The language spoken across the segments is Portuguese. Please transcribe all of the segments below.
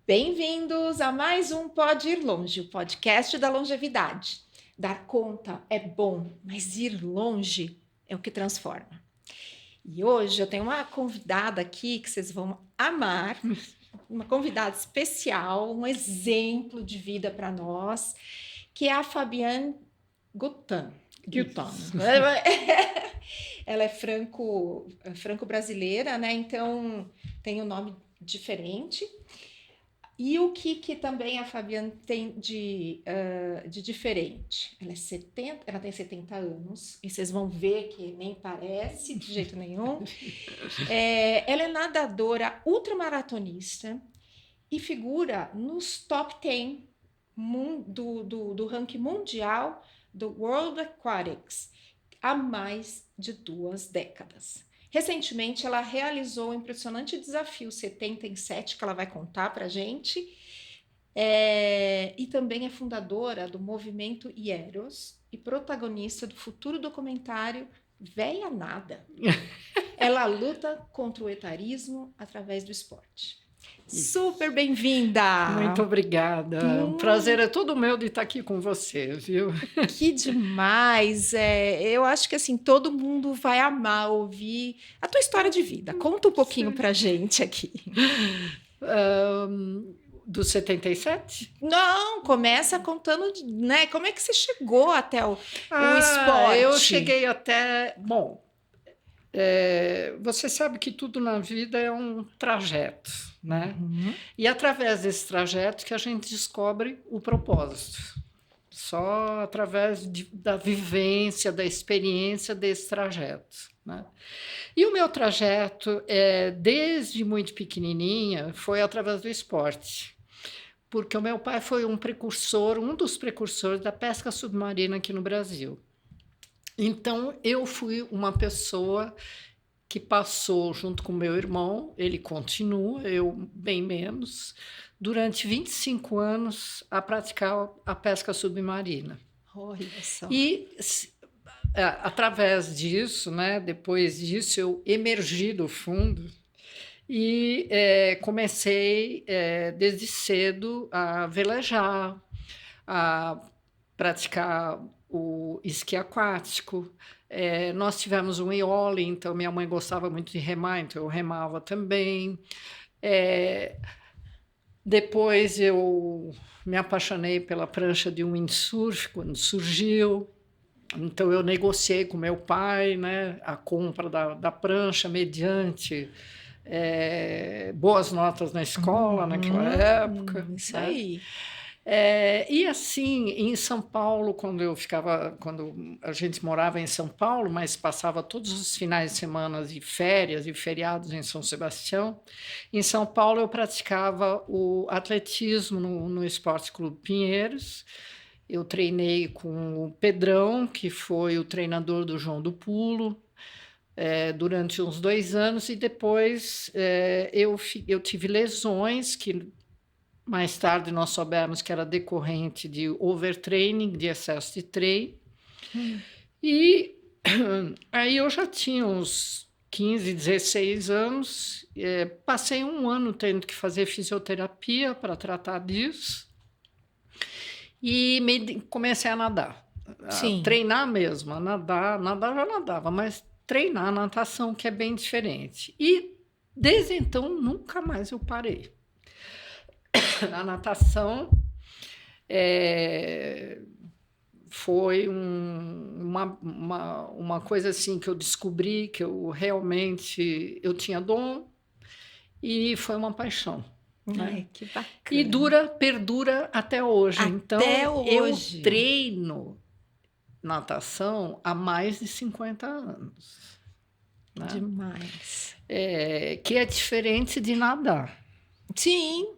Bem-vindos a mais um Pode Ir Longe, o podcast da longevidade. Dar conta é bom, mas ir longe é o que transforma. E hoje eu tenho uma convidada aqui que vocês vão amar, uma convidada especial, um exemplo de vida para nós, que é a Fabienne Gutan. Ela é franco-brasileira, né? Então tem um nome diferente. E o que também a Fabienne tem de diferente? Ela tem 70 anos, e vocês vão ver que nem parece de jeito nenhum. Ela é nadadora ultramaratonista e figura nos top 10 do ranking mundial do World Aquatics há mais de 2 décadas. Recentemente, ela realizou o impressionante desafio 77, que ela vai contar para a gente, e também é fundadora do movimento Hieros e protagonista do futuro documentário Véia Nada. Ela luta contra o etarismo através do esporte. Super bem-vinda! Muito obrigada. O prazer é todo meu de estar aqui com você, viu? Que demais! Eu acho que assim, todo mundo vai amar ouvir a tua história de vida. Conta um pouquinho pra gente aqui. Do 77? Não, começa contando, né? Como é que você chegou até o esporte? Eu cheguei até... Bom, você sabe que tudo na vida é um trajeto, né? Uhum. E através desse trajeto que a gente descobre o propósito. Só através da vivência, da experiência desse trajeto, né? E o meu trajeto, desde muito pequenininha, foi através do esporte. Porque o meu pai foi um dos precursores da pesca submarina aqui no Brasil. Então, eu fui uma pessoa que passou, junto com meu irmão, ele continua, eu bem menos, durante 25 anos a praticar a pesca submarina. Olha só. E, através disso, né, depois disso, eu emergi do fundo e comecei, desde cedo, a velejar, a praticar o esqui aquático. Nós tivemos um iole, então minha mãe gostava muito de remar, então eu remava também. Depois eu me apaixonei pela prancha de windsurf quando surgiu. Então eu negociei com meu pai, né, a compra da prancha mediante boas notas na escola naquela época. Isso né? aí. E assim, em São Paulo, quando a gente morava em São Paulo, mas passava todos os finais de semana de férias e feriados em São Sebastião, em São Paulo eu praticava o atletismo no Esporte Clube Pinheiros. Eu treinei com o Pedrão, que foi o treinador do João do Pulo, durante uns 2 anos, e depois eu tive lesões que mais tarde nós soubemos que era decorrente de overtraining, de excesso de treino. E aí eu já tinha uns 15, 16 anos, passei 1 ano tendo que fazer fisioterapia para tratar disso e comecei a nadar. Sim. A treinar mesmo, a nadar já nadava, mas treinar a natação, que é bem diferente. E desde então nunca mais eu parei. A natação foi uma coisa assim que eu descobri que eu realmente tinha dom e foi uma paixão. Ai, que bacana. E perdura até hoje. Então, eu treino natação há mais de 50 anos. Né? Demais. Que é diferente de nadar. Sim.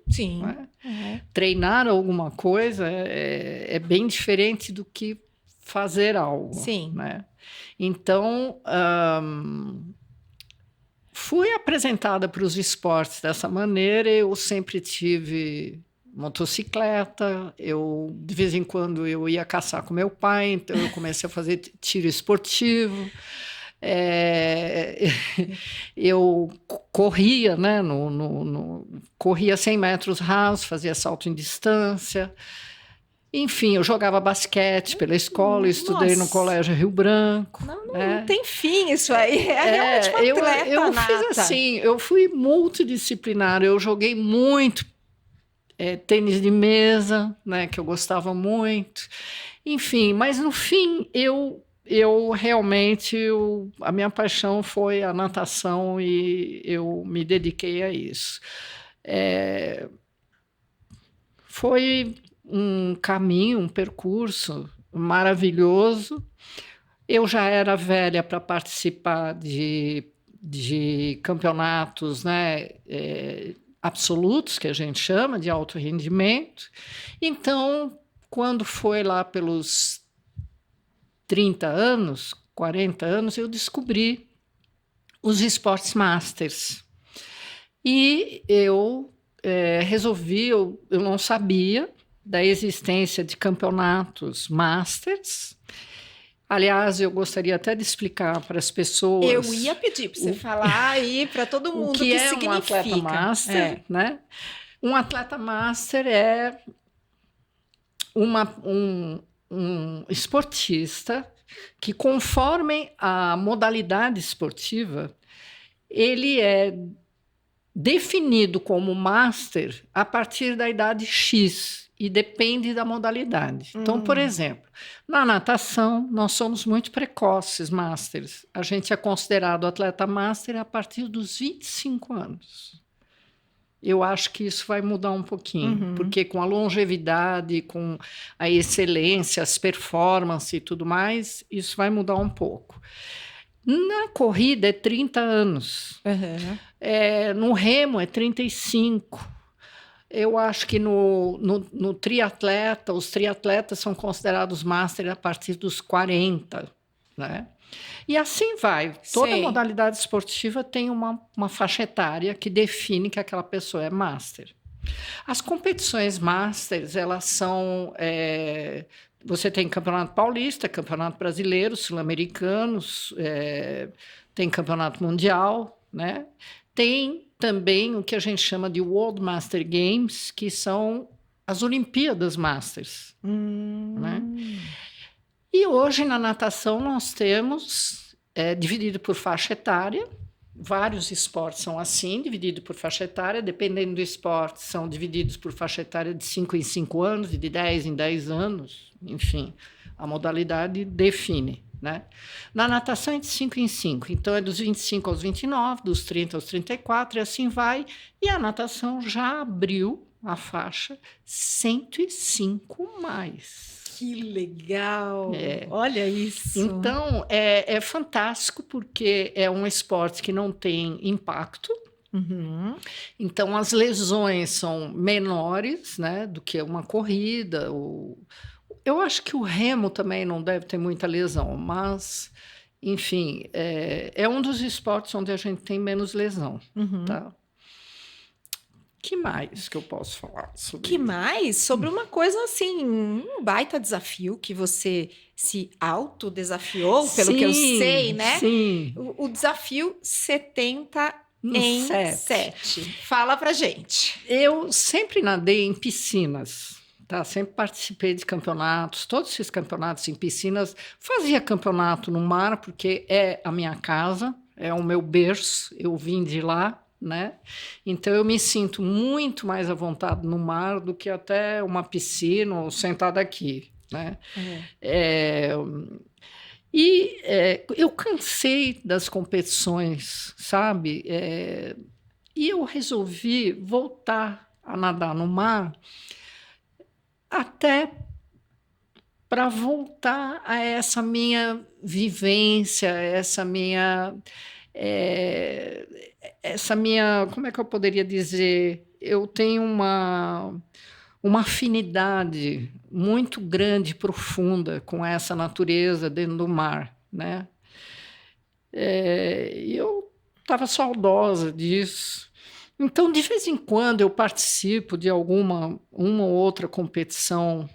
Treinar alguma coisa é bem diferente do que fazer algo. Sim. Né? Então, fui apresentada para os esportes dessa maneira. Eu sempre tive motocicleta, de vez em quando eu ia caçar com meu pai, então eu comecei a fazer tiro esportivo. Eu corria, né, corria 100 metros rasos, fazia salto em distância. Enfim, eu jogava basquete pela escola, estudei no Nossa. Colégio Rio Branco. Não tem fim isso aí. É realmente uma atleta eu nata. fiz assim, eu fui multidisciplinar, eu joguei muito tênis de mesa, né, que eu gostava muito. Enfim, mas no fim eu realmente, a minha paixão foi a natação e eu me dediquei a isso. Foi um caminho, um percurso maravilhoso. Eu já era velha para participar de campeonatos, né, absolutos, que a gente chama, de alto rendimento. Então, quando foi lá pelos 30 anos, 40 anos, eu descobri os esportes masters. E eu resolvi, eu não sabia da existência de campeonatos masters. Aliás, eu gostaria até de explicar para as pessoas... Eu ia pedir para você falar aí para todo mundo o que significa. Um atleta master, né? Um atleta master é um esportista que, conforme a modalidade esportiva, ele é definido como master a partir da idade X e depende da modalidade. Então, por exemplo, na natação, nós somos muito precoces masters. A gente é considerado atleta master a partir dos 25 anos. Eu acho que isso vai mudar um pouquinho, porque com a longevidade, com a excelência, as performances e tudo mais, isso vai mudar um pouco. Na corrida é 30 anos, no remo é 35. Eu acho que no triatleta, os triatletas são considerados master a partir dos 40, né? E assim vai. Toda modalidade esportiva tem uma faixa etária que define que aquela pessoa é master. As competições masters, elas são... você tem campeonato paulista, campeonato brasileiro, sul-americanos, tem campeonato mundial, né? Tem também o que a gente chama de World Master Games, que são as Olimpíadas Masters. Né? E hoje, na natação, nós temos, dividido por faixa etária, vários esportes são assim, dividido por faixa etária, dependendo do esporte, são divididos por faixa etária de 5 em 5 anos, e de 10 em 10 anos, enfim, a modalidade define. Né? Na natação é de 5 em 5, então é dos 25 aos 29, dos 30 aos 34, e assim vai. E a natação já abriu a faixa 105 mais. Que legal! Olha isso! Então, é fantástico, porque é um esporte que não tem impacto. Então, as lesões são menores, né, do que uma corrida. Eu acho que o remo também não deve ter muita lesão, mas, enfim, é um dos esportes onde a gente tem menos lesão. Tá? Que mais que eu posso falar sobre Que mais? Sobre uma coisa assim, um baita desafio que você se autodesafiou, pelo que eu sei, né? Sim. O desafio 70 em 7. Fala pra gente. Eu sempre nadei em piscinas. Tá? Sempre participei de campeonatos, todos esses campeonatos em piscinas. Fazia campeonato no mar, porque é a minha casa, é o meu berço, eu vim de lá. Né? Então, eu me sinto muito mais à vontade no mar do que até uma piscina ou sentada aqui. Né? Eu cansei das competições, sabe? E eu resolvi voltar a nadar no mar até para voltar a essa minha vivência, essa minha, como é que eu poderia dizer? Eu tenho uma afinidade muito grande, profunda com essa natureza dentro do mar, né? E eu estava saudosa disso. Então, de vez em quando, eu participo de uma ou outra competição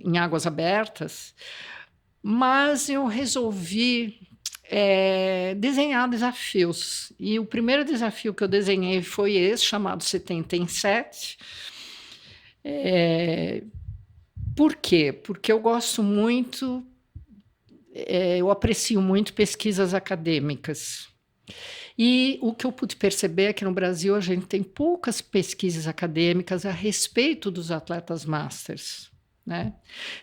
em águas abertas, mas eu resolvi desenhar desafios. E o primeiro desafio que eu desenhei foi esse, chamado 70 em 7. Por quê? Porque eu gosto muito, eu aprecio muito pesquisas acadêmicas. E o que eu pude perceber é que no Brasil a gente tem poucas pesquisas acadêmicas a respeito dos atletas masters, né?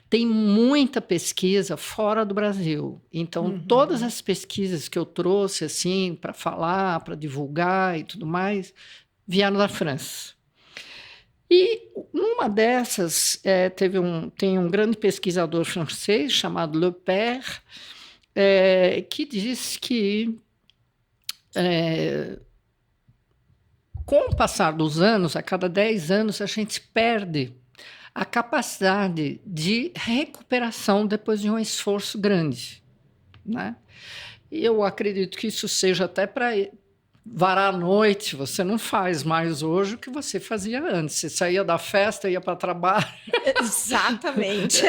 Tem muita pesquisa fora do Brasil. Então, todas as pesquisas que eu trouxe assim para falar, para divulgar e tudo mais, vieram da França. E numa dessas, tem um grande pesquisador francês chamado Lepère, que diz que com o passar dos anos, a cada 10 anos, a gente perde a capacidade de recuperação depois de um esforço grande, né? E eu acredito que isso seja até para varar a noite. Você não faz mais hoje o que você fazia antes. Você saía da festa, ia para trabalho. Exatamente.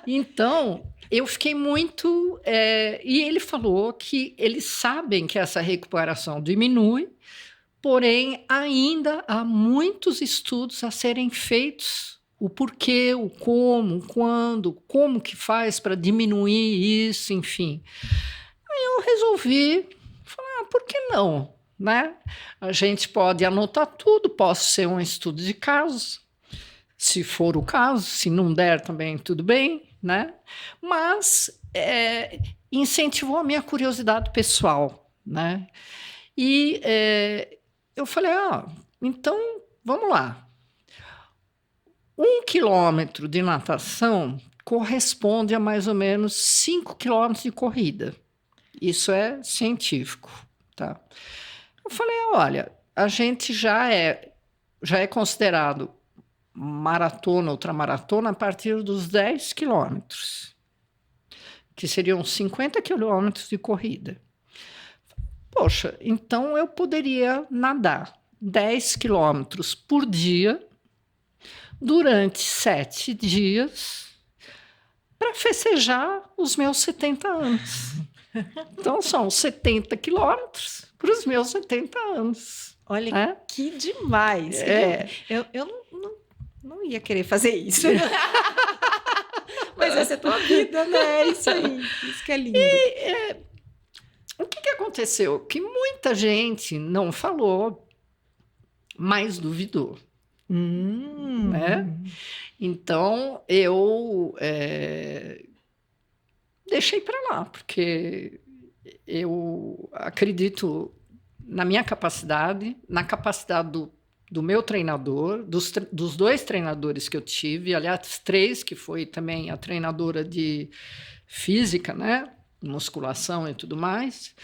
Então, eu fiquei muito... e ele falou que eles sabem que essa recuperação diminui, porém, ainda há muitos estudos a serem feitos. O porquê, o como, quando, como que faz para diminuir isso, enfim. Aí eu resolvi falar, por que não? Né? A gente pode anotar tudo, posso ser um estudo de casos, se for o caso, se não der também tudo bem, né? Mas incentivou a minha curiosidade pessoal, né? E eu falei, então vamos lá. 1 quilômetro de natação corresponde a mais ou menos 5 quilômetros de corrida. Isso é científico, tá? Eu falei, olha, a gente já é considerado maratona, ultramaratona, a partir dos 10 quilômetros, que seriam 50 quilômetros de corrida. Poxa, então eu poderia nadar 10 quilômetros por dia durante 7 dias para festejar os meus 70 anos. Então, são 70 quilômetros para os meus 70 anos. Olha, que demais! Eu não ia querer fazer isso. Mas essa é a tua vida, né? Isso aí. Isso que é lindo. O que aconteceu? Que muita gente não falou, mas duvidou. Né? Então, eu deixei para lá, porque eu acredito na minha capacidade, na capacidade do meu treinador, dos 2 treinadores que eu tive, aliás, 3, que foi também a treinadora de física, né? Musculação e tudo mais.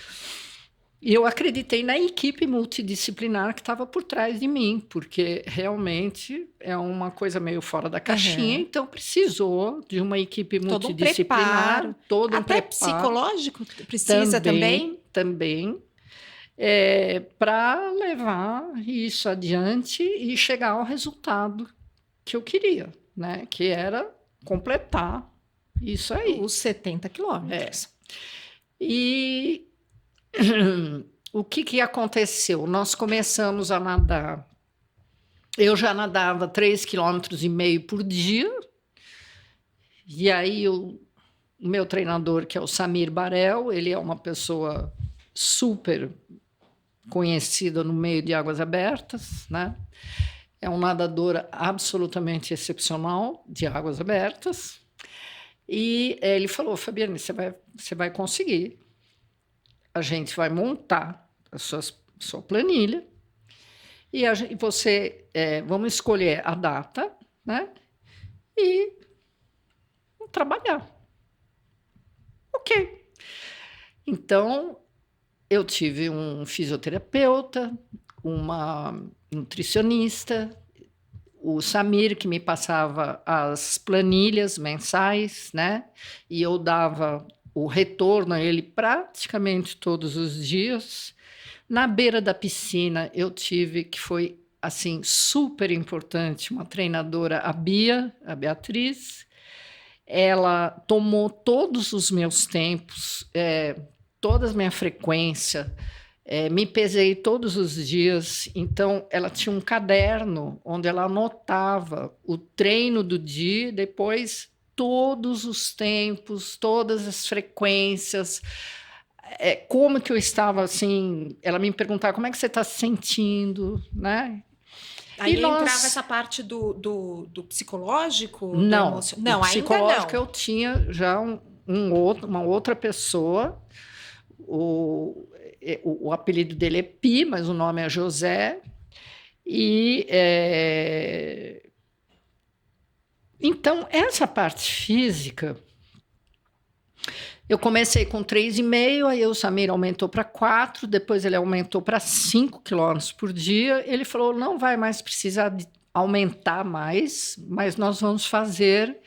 E eu acreditei na equipe multidisciplinar que estava por trás de mim, porque realmente é uma coisa meio fora da caixinha, então precisou de uma equipe multidisciplinar, todo um preparo. Psicológico precisa também? Também, para levar isso adiante e chegar ao resultado que eu queria, né? Que era completar isso aí. Os 70 quilômetros. E o que aconteceu? Nós começamos a nadar. Eu já nadava 3,5 km por dia. E aí o meu treinador, que é o Samir Barel, ele é uma pessoa super conhecida no meio de águas abertas, né? É um nadador absolutamente excepcional de águas abertas. E ele falou, Fabiane, você vai conseguir. A gente vai montar a sua planilha e vamos escolher a data, né? E trabalhar. Ok. Então, eu tive um fisioterapeuta, uma nutricionista, o Samir, que me passava as planilhas mensais, né? E eu dava o retorno a ele praticamente todos os dias. Na beira da piscina, eu tive, que foi assim super importante, uma treinadora, a Bia, a Beatriz. Ela tomou todos os meus tempos, toda a minha frequência, me pesei todos os dias. Então, ela tinha um caderno onde ela anotava o treino do dia, depois todos os tempos, todas as frequências, como que eu estava assim. Ela me perguntava como é que você está se sentindo, né? Aí entrava essa parte do psicológico, do não, emocional? Não, o psicológico ainda não. eu tinha já uma outra pessoa. O apelido dele é Pi, mas o nome é José. Então, essa parte física, eu comecei com 3,5, aí o Samir aumentou para 4, depois ele aumentou para 5 quilômetros por dia. Ele falou, não vai mais precisar aumentar mais, mas nós vamos fazer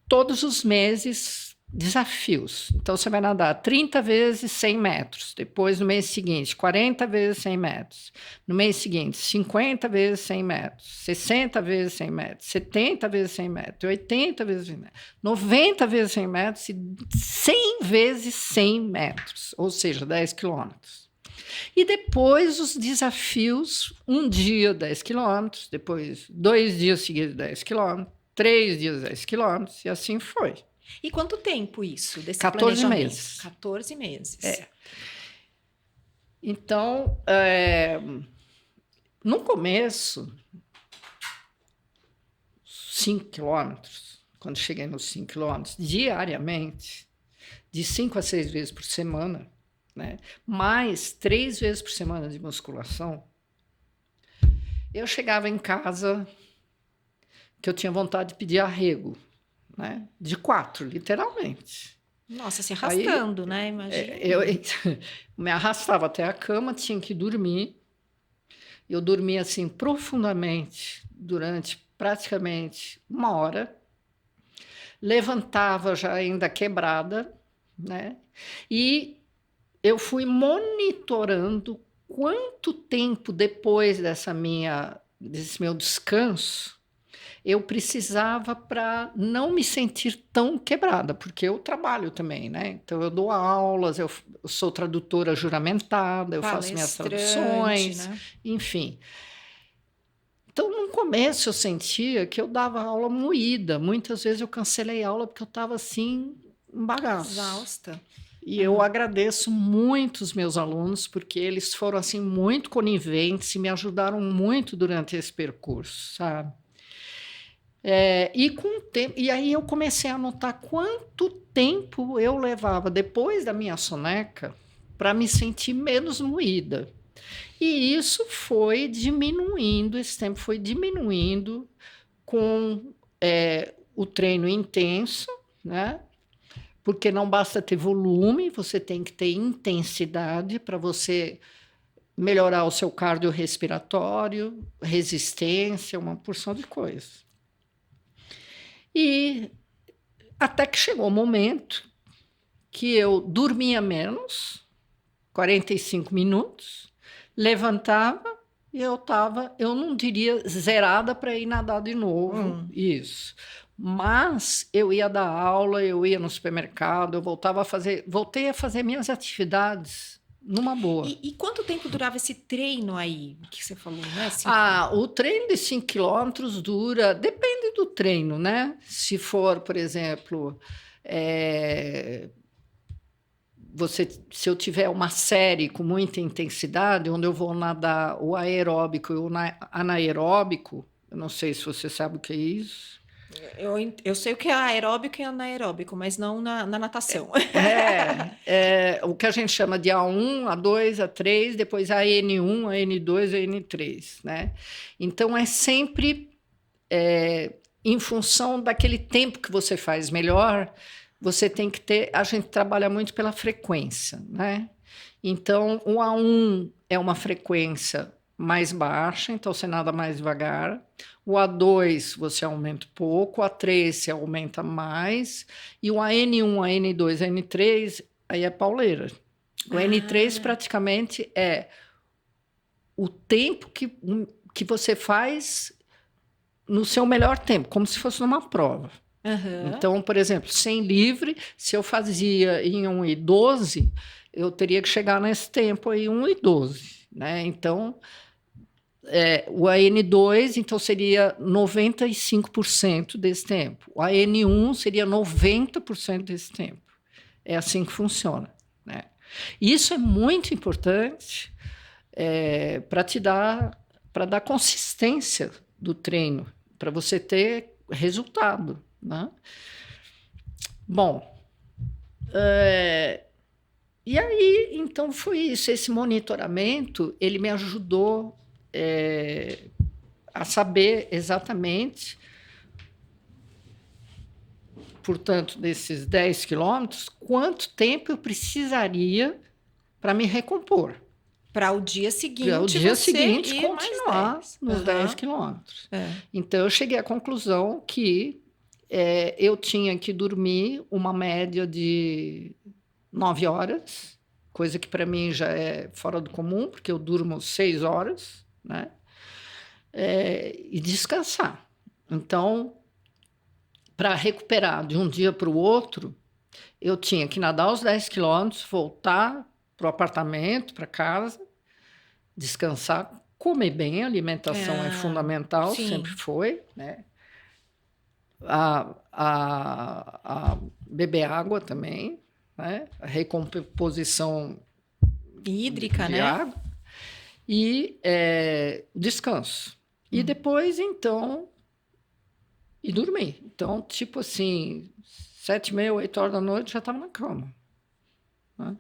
todos os meses desafios. Então, você vai nadar 30 vezes 100 metros. Depois, no mês seguinte, 40 vezes 100 metros. No mês seguinte, 50 vezes 100 metros. 60 vezes 100 metros. 70 vezes 100 metros. 80 vezes 100 metros. 90 vezes 100 metros. E 100 vezes 100 metros. Ou seja, 10 quilômetros. E depois os desafios, um dia 10 quilômetros, depois 2 dias seguidos 10 quilômetros, 3 dias 10 quilômetros, e assim foi. E quanto tempo isso, desse 14 meses. 14 meses. Então, no começo, 5 quilômetros, quando cheguei nos 5 quilômetros, diariamente, de 5 a 6 vezes por semana, né, mais 3 vezes por semana de musculação, eu chegava em casa que eu tinha vontade de pedir arrego, né, de 4, literalmente. Nossa, se arrastando, aí, né? Imagina. Eu me arrastava até a cama, tinha que dormir. Eu dormia assim profundamente durante praticamente 1 hora. Levantava já ainda quebrada, né? E eu fui monitorando quanto tempo depois desse meu descanso eu precisava para não me sentir tão quebrada, porque eu trabalho também, né? Então, eu dou aulas, eu sou tradutora juramentada, eu faço minhas traduções, né? Enfim. Então, no começo, eu sentia que eu dava aula moída. Muitas vezes eu cancelei a aula porque eu estava, assim, um bagaço. Exausta. E eu agradeço muito os meus alunos, porque eles foram, assim, muito coniventes e me ajudaram muito durante esse percurso, sabe? E com o tempo, e aí eu comecei a notar quanto tempo eu levava depois da minha soneca para me sentir menos moída. E isso foi diminuindo, esse tempo foi diminuindo com o treino intenso, né? Porque não basta ter volume, você tem que ter intensidade para você melhorar o seu cardiorrespiratório, resistência, uma porção de coisas. E até que chegou o momento que eu dormia menos, 45 minutos, levantava e eu não diria zerada para ir nadar de novo, isso. Mas eu ia dar aula, eu ia no supermercado, eu voltei a fazer minhas atividades numa boa. E quanto tempo durava esse treino aí, que você falou, né? O treino de 5 quilômetros dura, depende do treino, né? Se for, por exemplo, se eu tiver uma série com muita intensidade, onde eu vou nadar o aeróbico e o anaeróbico, eu não sei se você sabe o que é isso. Eu sei o que é aeróbico e anaeróbico, mas não na natação. O que a gente chama de A1, A2, A3, depois AN1, AN2, AN3, né? Então, é sempre em função daquele tempo que você faz melhor, você tem que ter... A gente trabalha muito pela frequência, né? Então, o A1 é uma frequência mais baixa, então você nada mais devagar. O A2 você aumenta um pouco, o A3 você aumenta mais, e o AN1, AN2, AN3, aí é pauleira. O N3 Ah, praticamente é o tempo que você faz no seu melhor tempo, como se fosse numa prova. aham. Então, por exemplo, 100 livre, se eu fazia em 1:12, eu teria que chegar nesse tempo aí, 1:12, né? Então, o AN2, então, seria 95% desse tempo. O AN1 seria 90% desse tempo. É assim que funciona, né? E isso é muito importante para dar consistência do treino, para você ter resultado, né? Bom, e aí, então, foi isso. Esse monitoramento, ele me ajudou a saber exatamente, portanto, desses 10 quilômetros, quanto tempo eu precisaria para me recompor. Para o dia Para o seguinte dia você seguinte ir mais continuar 10. nos 10 Aham. quilômetros. É. Então, eu cheguei à conclusão que eu tinha que dormir uma média de 9 horas, coisa que para mim já é fora do comum, porque eu durmo 6 horas, né? E descansar. Então, para recuperar de um dia para o outro, eu tinha que nadar os 10 quilômetros, voltar para o apartamento, para casa, descansar, comer bem, a alimentação é Ah, fundamental, sempre sim. foi, né? Beber água também, né? A recomposição Hídrica, de né? água e descanso. E depois, então, e dormir. Então, tipo assim, 7:30, 8 horas da noite já estava na cama, né?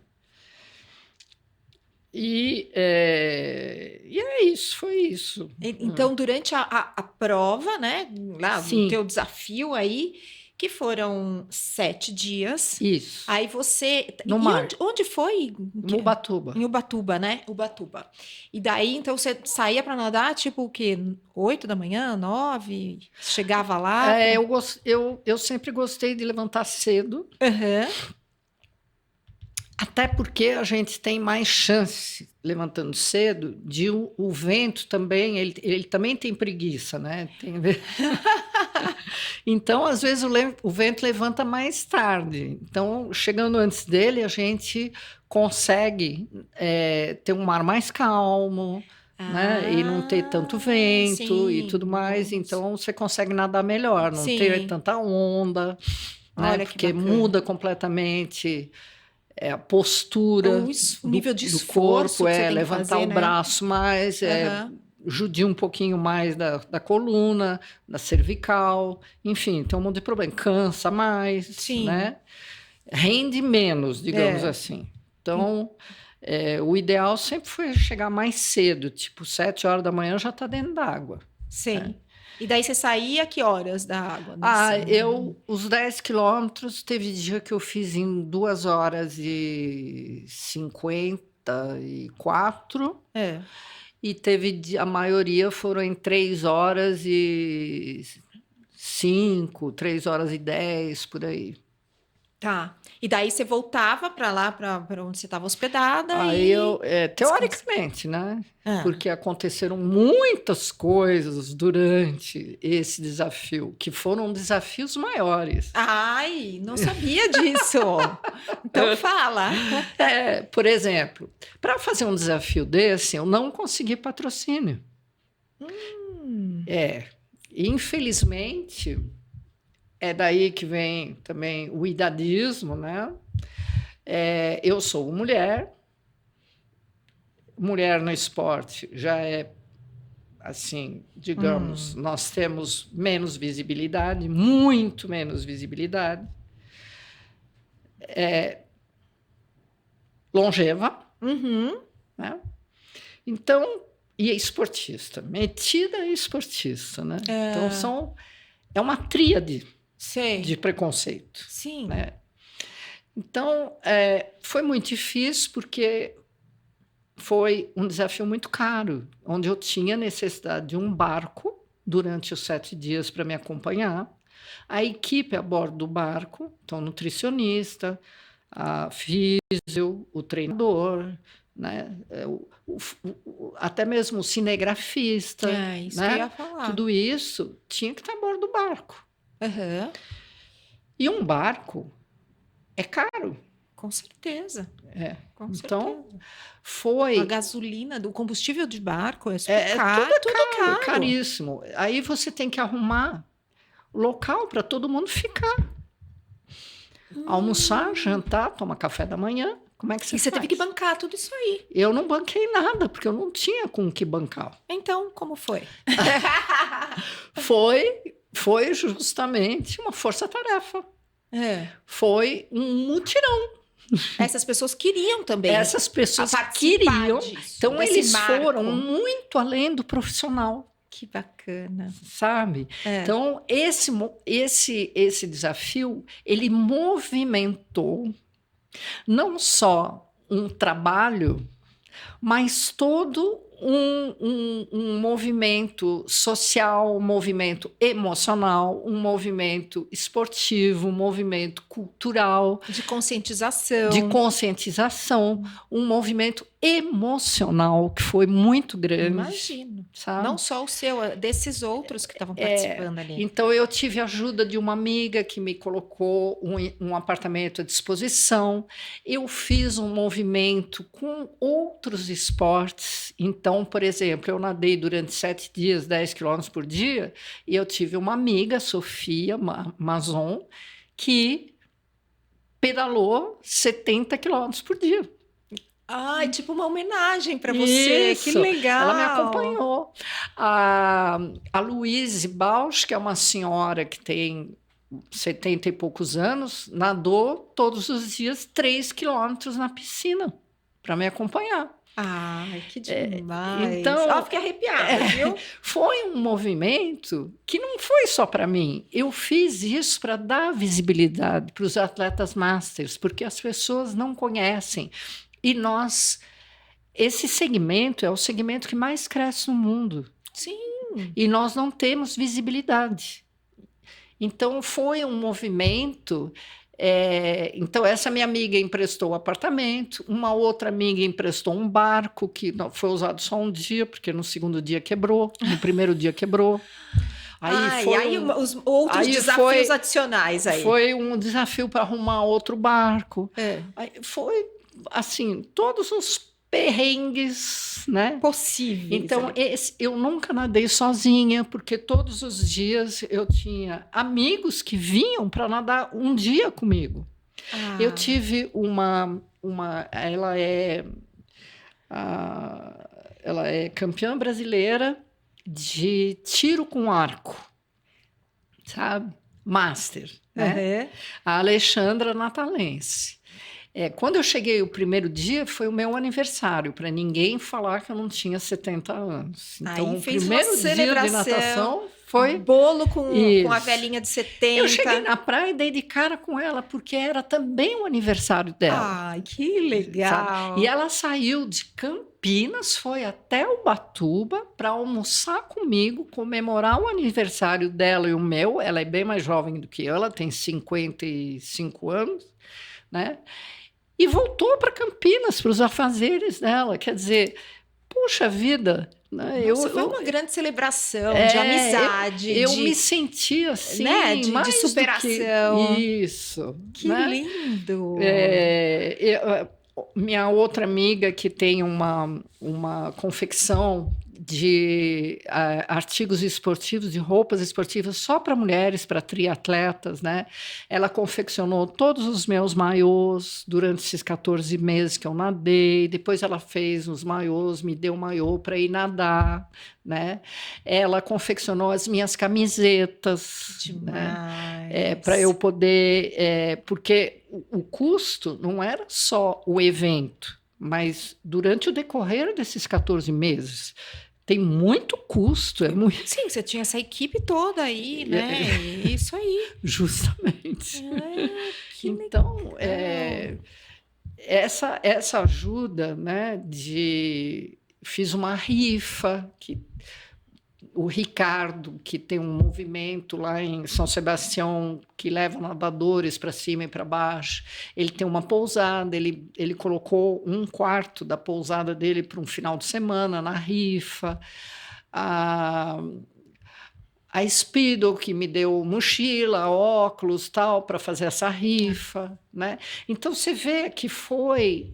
E é isso, foi isso. Então, durante a prova, né? Lá, o Sim, teu desafio aí, que foram 7 dias. isso. Aí você. No E mar, onde foi? em Ubatuba. Em Ubatuba, né? Ubatuba. E daí, então, você saía para nadar, tipo, o quê? 8 da manhã, 9? Chegava lá pra... Eu sempre gostei de levantar cedo, Aham. até porque a gente tem mais chance, levantando cedo, de o vento também, ele também tem preguiça, né? Então, às vezes, o vento levanta mais tarde. Então, chegando antes dele, a gente consegue ter um mar mais calmo, né? E não ter tanto Ah, vento e sim. tudo mais. Nossa. Então, você consegue nadar melhor, não ter Sim. tanta onda, né? Olha que Porque bacana. muda completamente a postura O nível de do esforço corpo, que você tem que levantar fazer, o né? braço mais, Aham. judia um pouquinho mais da coluna, da cervical, enfim, tem um monte de problema. Cansa mais, Sim. né? Rende menos, digamos É. assim. Então, o ideal sempre foi chegar mais cedo, tipo 7 horas da manhã já está dentro d'água, né? Sei. E daí você saía a que horas da água? Os 10 quilômetros, teve dia que eu fiz em 2 horas e 54, É. e a maioria foram em 3 horas e 5, 3 horas e 10, por aí. Tá. E daí você voltava para lá, para onde você estava hospedada Aí e descansa. teoricamente, né? Ah. Porque aconteceram muitas coisas durante esse desafio, que foram desafios maiores. Ai, não sabia disso. Então fala. Por exemplo, para fazer um desafio desse, eu não consegui patrocínio. Hum. Infelizmente, é daí que vem também o idadismo, né? Eu sou mulher no esporte já é assim, digamos, Hum. nós temos menos visibilidade, muito menos visibilidade, longeva, Uhum. né? Então, e é esportista, metida e esportista, né? Então, É, é uma tríade de sei. preconceito, Sim. né? Então, foi muito difícil porque foi um desafio muito caro, onde eu tinha necessidade de um barco durante os 7 dias para me acompanhar, a equipe a bordo do barco, então nutricionista, a físio, o treinador, né? Até mesmo o cinegrafista, É, isso que eu né? ia falar. Tudo isso tinha que estar a bordo do barco. Aham, E um barco é caro. com certeza. Com Então, certeza. A foi. gasolina, do combustível de barco é super caro, Tudo tudo caro, caro. caríssimo. Aí você tem que arrumar local para todo mundo ficar. Almoçar, jantar, tomar café da manhã. Como é que você E você faz? teve que bancar tudo isso aí. Eu não banquei nada, porque eu não tinha com o que bancar. Então, como foi? Foi justamente uma força-tarefa. É. Foi um mutirão. Essas pessoas queriam também Essas pessoas participar queriam. disso, Então, desse eles marco. foram muito além do profissional, Que bacana. sabe? É. Então, esse desafio, ele movimentou não só um trabalho, mas todo um movimento social, um movimento emocional, um movimento esportivo, um movimento cultural, De conscientização. de conscientização, um movimento emocional que foi muito grande. Imagino. Sabe? Não só o seu, desses outros que estavam participando ali. Então, eu tive a ajuda de uma amiga que me colocou um apartamento à disposição. Eu fiz um movimento com outros esportes. Então, por exemplo, eu nadei durante 7 dias, 10 quilômetros por dia, e eu tive uma amiga, Sofia Mazon, que pedalou 70 quilômetros por dia. Ai, tipo uma homenagem para você. Isso. Que legal. Ela me acompanhou. A Luíse Bausch, que é uma senhora que tem 70 e poucos anos, nadou todos os dias 3 quilômetros na piscina para me acompanhar. Ai, que demais. Então, Fiquei arrepiada, viu? Foi um movimento que não foi só para mim. Eu fiz isso para dar visibilidade para os atletas masters, porque as pessoas não conhecem. E esse segmento é o segmento que mais cresce no mundo. Sim. E nós não temos visibilidade. Então, foi um movimento. Então, essa minha amiga emprestou o apartamento, uma outra amiga emprestou um barco, que não foi usado só um dia, porque no segundo dia quebrou, no primeiro dia quebrou. Aí os outros desafios adicionais aí. Foi um desafio para arrumar outro barco. Aí foi, assim, todos os perrengues, né? Possíveis. Então, eu nunca nadei sozinha, porque todos os dias eu tinha amigos que vinham para nadar um dia comigo. Eu tive ela é campeã brasileira de tiro com arco, sabe? Master, né? A Alexandra Natalense. Quando eu cheguei o primeiro dia, foi o meu aniversário, para ninguém falar que eu não tinha 70 anos. Então, o primeiro dia de natação foi... Bolo com a velhinha de 70. Eu cheguei na praia e dei de cara com ela, porque era também o aniversário dela. Ai, que legal. Sabe? E ela saiu de Campinas, foi até Ubatuba para almoçar comigo, comemorar o aniversário dela e o meu. Ela é bem mais jovem do que eu, ela tem 55 anos, né? E voltou para Campinas, para os afazeres dela. Quer dizer, puxa vida, né? Foi uma grande celebração de amizade. Eu me senti assim, né? De superação. Isso. Que né? lindo! Minha outra amiga que tem uma confecção de artigos esportivos, de roupas esportivas só para mulheres, para triatletas, né? Ela confeccionou todos os meus maiôs durante esses 14 meses que eu nadei. Depois ela fez os maiôs, me deu maiô para ir nadar, né? Ela confeccionou as minhas camisetas, né? Para eu poder... porque o custo não era só o evento, mas durante o decorrer desses 14 meses... Tem muito custo. Sim, você tinha essa equipe toda aí, né? Isso aí. Justamente. Então, essa ajuda, né, fiz uma rifa, que o Ricardo, que tem um movimento lá em São Sebastião que leva nadadores para cima e para baixo. Ele tem uma pousada, ele colocou um quarto da pousada dele para um final de semana na rifa. A Speedo, que me deu mochila, óculos, tal, para fazer essa rifa, né? Então, você vê que foi,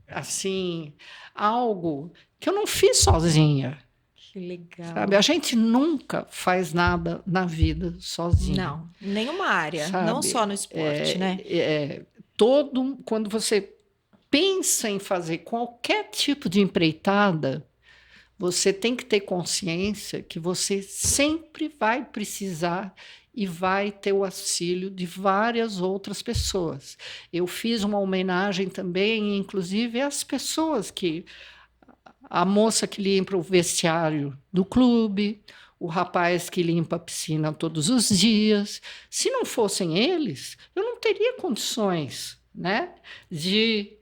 assim, algo que eu não fiz sozinha. Que legal. Sabe? A gente nunca faz nada na vida sozinho. Não, nenhuma área, Sabe? não só no esporte, né? Quando você pensa em fazer qualquer tipo de empreitada, você tem que ter consciência que você sempre vai precisar e vai ter o auxílio de várias outras pessoas. Eu fiz uma homenagem também, inclusive, às pessoas que... A moça que limpa o vestiário do clube, o rapaz que limpa a piscina todos os dias. Se não fossem eles, eu não teria condições, né, de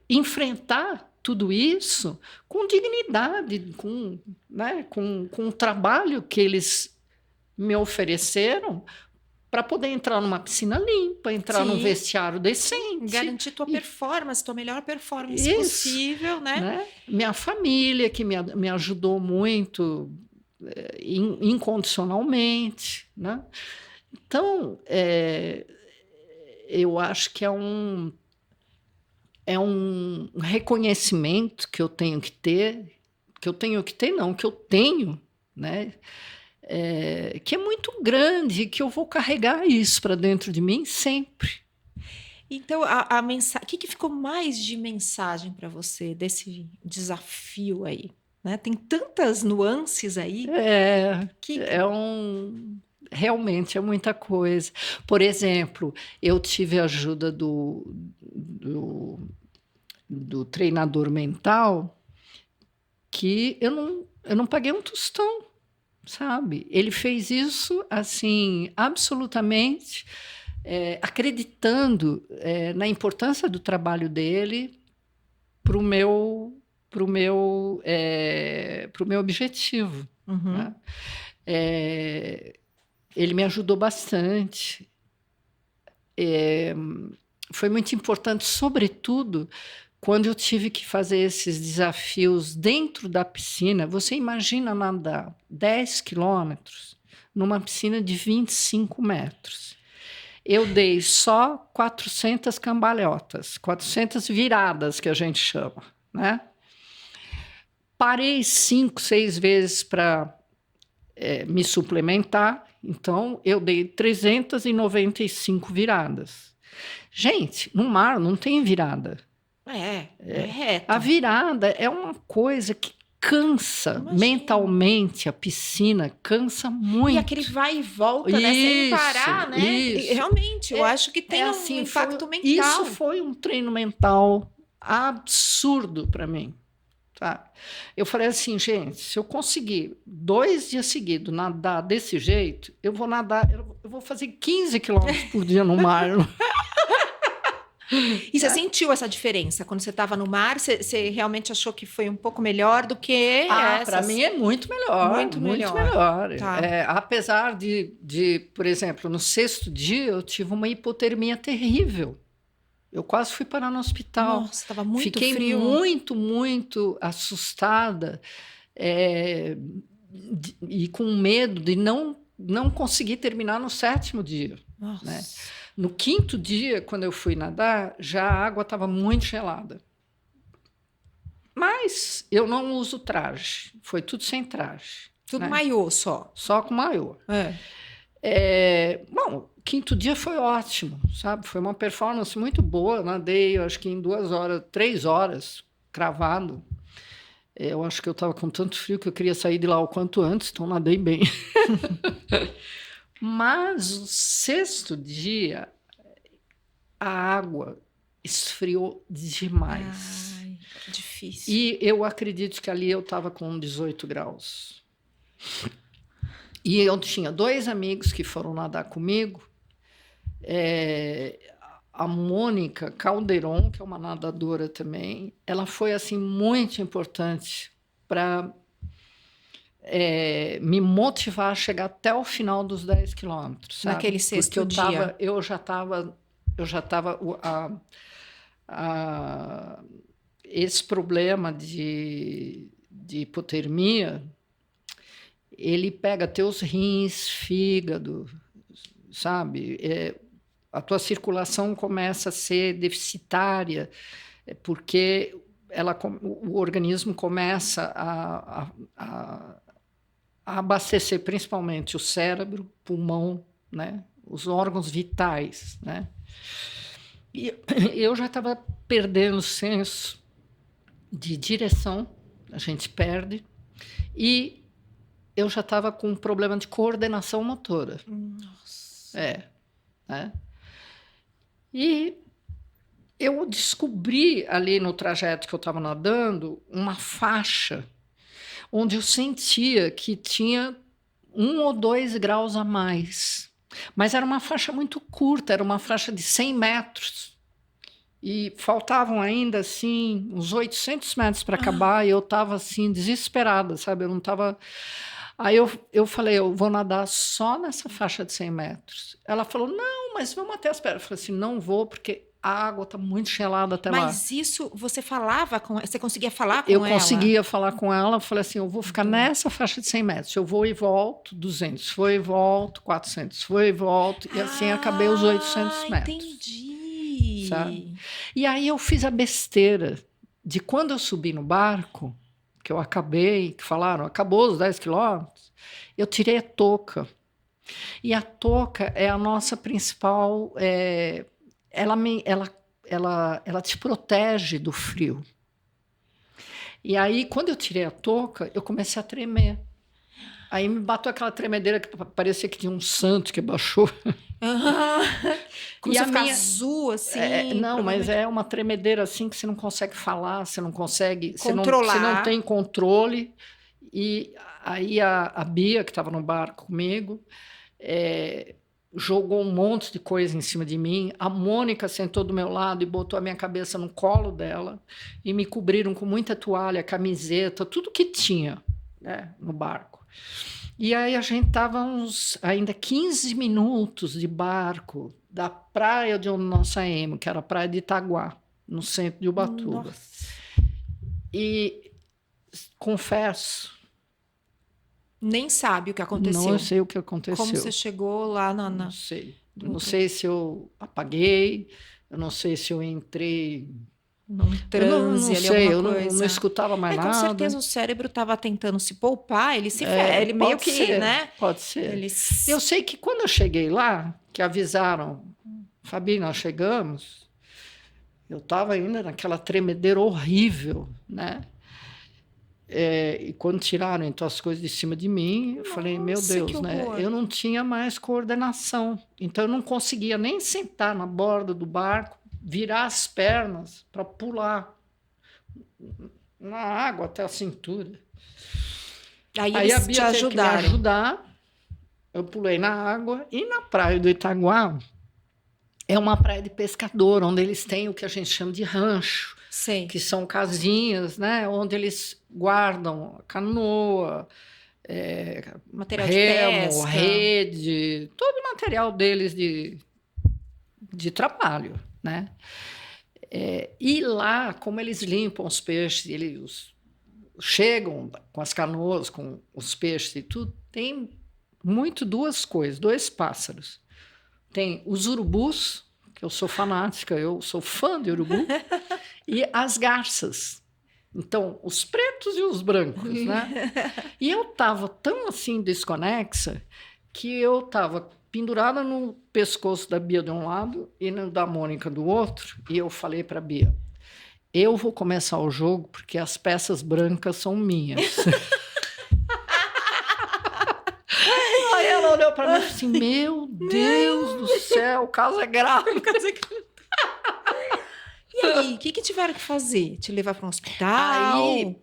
enfrentar tudo isso com dignidade, com o trabalho que eles me ofereceram para poder entrar numa piscina limpa, entrar num vestiário decente. Garantir tua performance, tua melhor performance possível, né? Minha família, que me ajudou muito incondicionalmente, né? Então, eu acho que é um reconhecimento que eu tenho que ter, que eu tenho, né? Que é muito grande, que eu vou carregar isso para dentro de mim sempre. Então, a mensagem, o que ficou mais de mensagem para você desse desafio aí? Né? Tem tantas nuances aí. Realmente é muita coisa. Por exemplo, eu tive a ajuda do treinador mental, que eu não paguei um tostão. Sabe? Ele fez isso assim, absolutamente acreditando na importância do trabalho dele para o meu objetivo. Uhum. Né? Ele me ajudou bastante. Foi muito importante, sobretudo, quando eu tive que fazer esses desafios dentro da piscina. Você imagina nadar 10 quilômetros numa piscina de 25 metros. Eu dei só 400 cambalhotas, 400 viradas, que a gente chama, né? Parei 5, 6 vezes para me suplementar, então eu dei 395 viradas. Gente, no mar não tem virada. É reto. A virada é uma coisa que cansa. Imagina. Mentalmente, a piscina cansa muito. E aquele vai e volta, né? Sem parar, né? E, realmente, eu acho que tem um impacto mental. Isso foi um treino mental absurdo para mim. Tá? Eu falei assim, gente, se eu conseguir 2 dias seguidos nadar desse jeito, eu vou fazer 15 quilômetros por dia no mar. E você sentiu essa diferença quando você estava no mar? Você realmente achou que foi um pouco melhor do que para mim é muito melhor. Muito melhor. Tá. Apesar de, por exemplo, no 6º dia eu tive uma hipotermia terrível. Eu quase fui parar no hospital. Nossa, estava muito Fiquei frio. muito, muito assustada e com medo de não conseguir terminar no 7º dia. Nossa. Né? No 5º dia, quando eu fui nadar, já a água estava muito gelada. Mas eu não uso traje. Foi tudo sem traje. Tudo né? maiô só. Só com maiô. Bom, o 5º dia foi ótimo, sabe? Foi uma performance muito boa. Nadei, acho que em 2 horas, 3 horas, cravado. Eu acho que eu estava com tanto frio que eu queria sair de lá o quanto antes, então nadei bem. Mas o 6º dia, a água esfriou demais. Ai, que difícil. E eu acredito que ali eu estava com 18 graus. E eu tinha 2 amigos que foram nadar comigo. A Mônica Calderon, que é uma nadadora também, ela foi assim muito importante para me motivar a chegar até o final dos 10 quilômetros, sabe? Naquele sexto dia. Eu já estava esse problema de hipotermia, ele pega teus rins, fígado, sabe? A tua circulação começa a ser deficitária, porque o organismo começa a abastecer principalmente o cérebro, pulmão, né? Os órgãos vitais, né? E eu já estava perdendo o senso de direção, a gente perde, e eu já estava com um problema de coordenação motora. Nossa. Né? E eu descobri ali no trajeto que eu estava nadando uma faixa onde eu sentia que tinha 1 ou 2 graus a mais. Mas era uma faixa muito curta, era uma faixa de 100 metros. E faltavam ainda, assim, uns 800 metros para acabar, e eu estava, assim, desesperada, sabe? Eu não estava... Aí eu falei, eu vou nadar só nessa faixa de 100 metros. Ela falou, não, mas vamos até as pedras. Eu falei assim, não vou, porque a água está muito gelada até lá. Mas isso, você falava com... Você conseguia falar com Eu ela? conseguia falar com ela, eu falei assim, eu vou ficar nessa faixa de 100 metros. Eu vou e volto 200, vou e volto 400, vou e volto. E assim acabei os 800 metros. Entendi. Sabe? E aí eu fiz a besteira de quando eu subi no barco, que eu acabei, que falaram, acabou os 10 quilômetros, eu tirei a touca. E a touca é a nossa principal... ela te protege do frio. E aí, quando eu tirei a touca, eu comecei a tremer. Aí me bateu aquela tremedeira que parecia que tinha um santo que baixou. Começou a ficar azul, assim. Não, mas é uma tremedeira assim que você não consegue falar, você não consegue... Controlar. Você não tem controle. E aí a Bia, que estava no barco comigo, jogou um monte de coisa em cima de mim. A Mônica sentou do meu lado e botou a minha cabeça no colo dela e me cobriram com muita toalha, camiseta, tudo que tinha, né, no barco. E aí a gente estava ainda 15 minutos de barco da praia de onde nós saímos, que era a praia de Itaguá, no centro de Ubatuba. Nossa. E confesso... Nem sabe o que aconteceu. Não sei o que aconteceu. Como você chegou lá na... Não sei. Não sei se eu apaguei, eu não sei se eu entrei... Num transe, não sei, eu coisa. não escutava mais nada. Com certeza o cérebro estava tentando se poupar, ele meio que, ser, né? Pode ser. Ele... Eu sei que quando eu cheguei lá, que avisaram, Fabi, nós chegamos, eu estava ainda naquela tremedeira horrível, né? E quando tiraram então as coisas de cima de mim, eu falei, meu Deus, né? Eu não tinha mais coordenação. Então eu não conseguia nem sentar na borda do barco, virar as pernas para pular na água até a cintura. Aí a eles Bia te teve que me ajudaram. ajudar. Eu pulei na água e na praia do Itaguá é uma praia de pescador, onde eles têm o que a gente chama de rancho. Sei. Que são casinhas, né, onde eles guardam canoa, material remo, de pesca, rede, todo o material deles de trabalho, né? E lá, como eles limpam os peixes, eles chegam com as canoas, com os peixes e tudo, tem muito 2 coisas, 2 pássaros. Tem os urubus, que eu sou fanática, eu sou fã de urubu, e as garças. Então, os pretos e os brancos, né? E eu estava tão assim desconexa que eu estava pendurada no pescoço da Bia de um lado e no da Mônica do outro, e eu falei para a Bia, eu vou começar o jogo porque as peças brancas são minhas. Aí ela olhou para mim e falou assim, meu Deus do céu, o caso é grave. E aí, o que tiveram que fazer? Te levar para um hospital? Aí,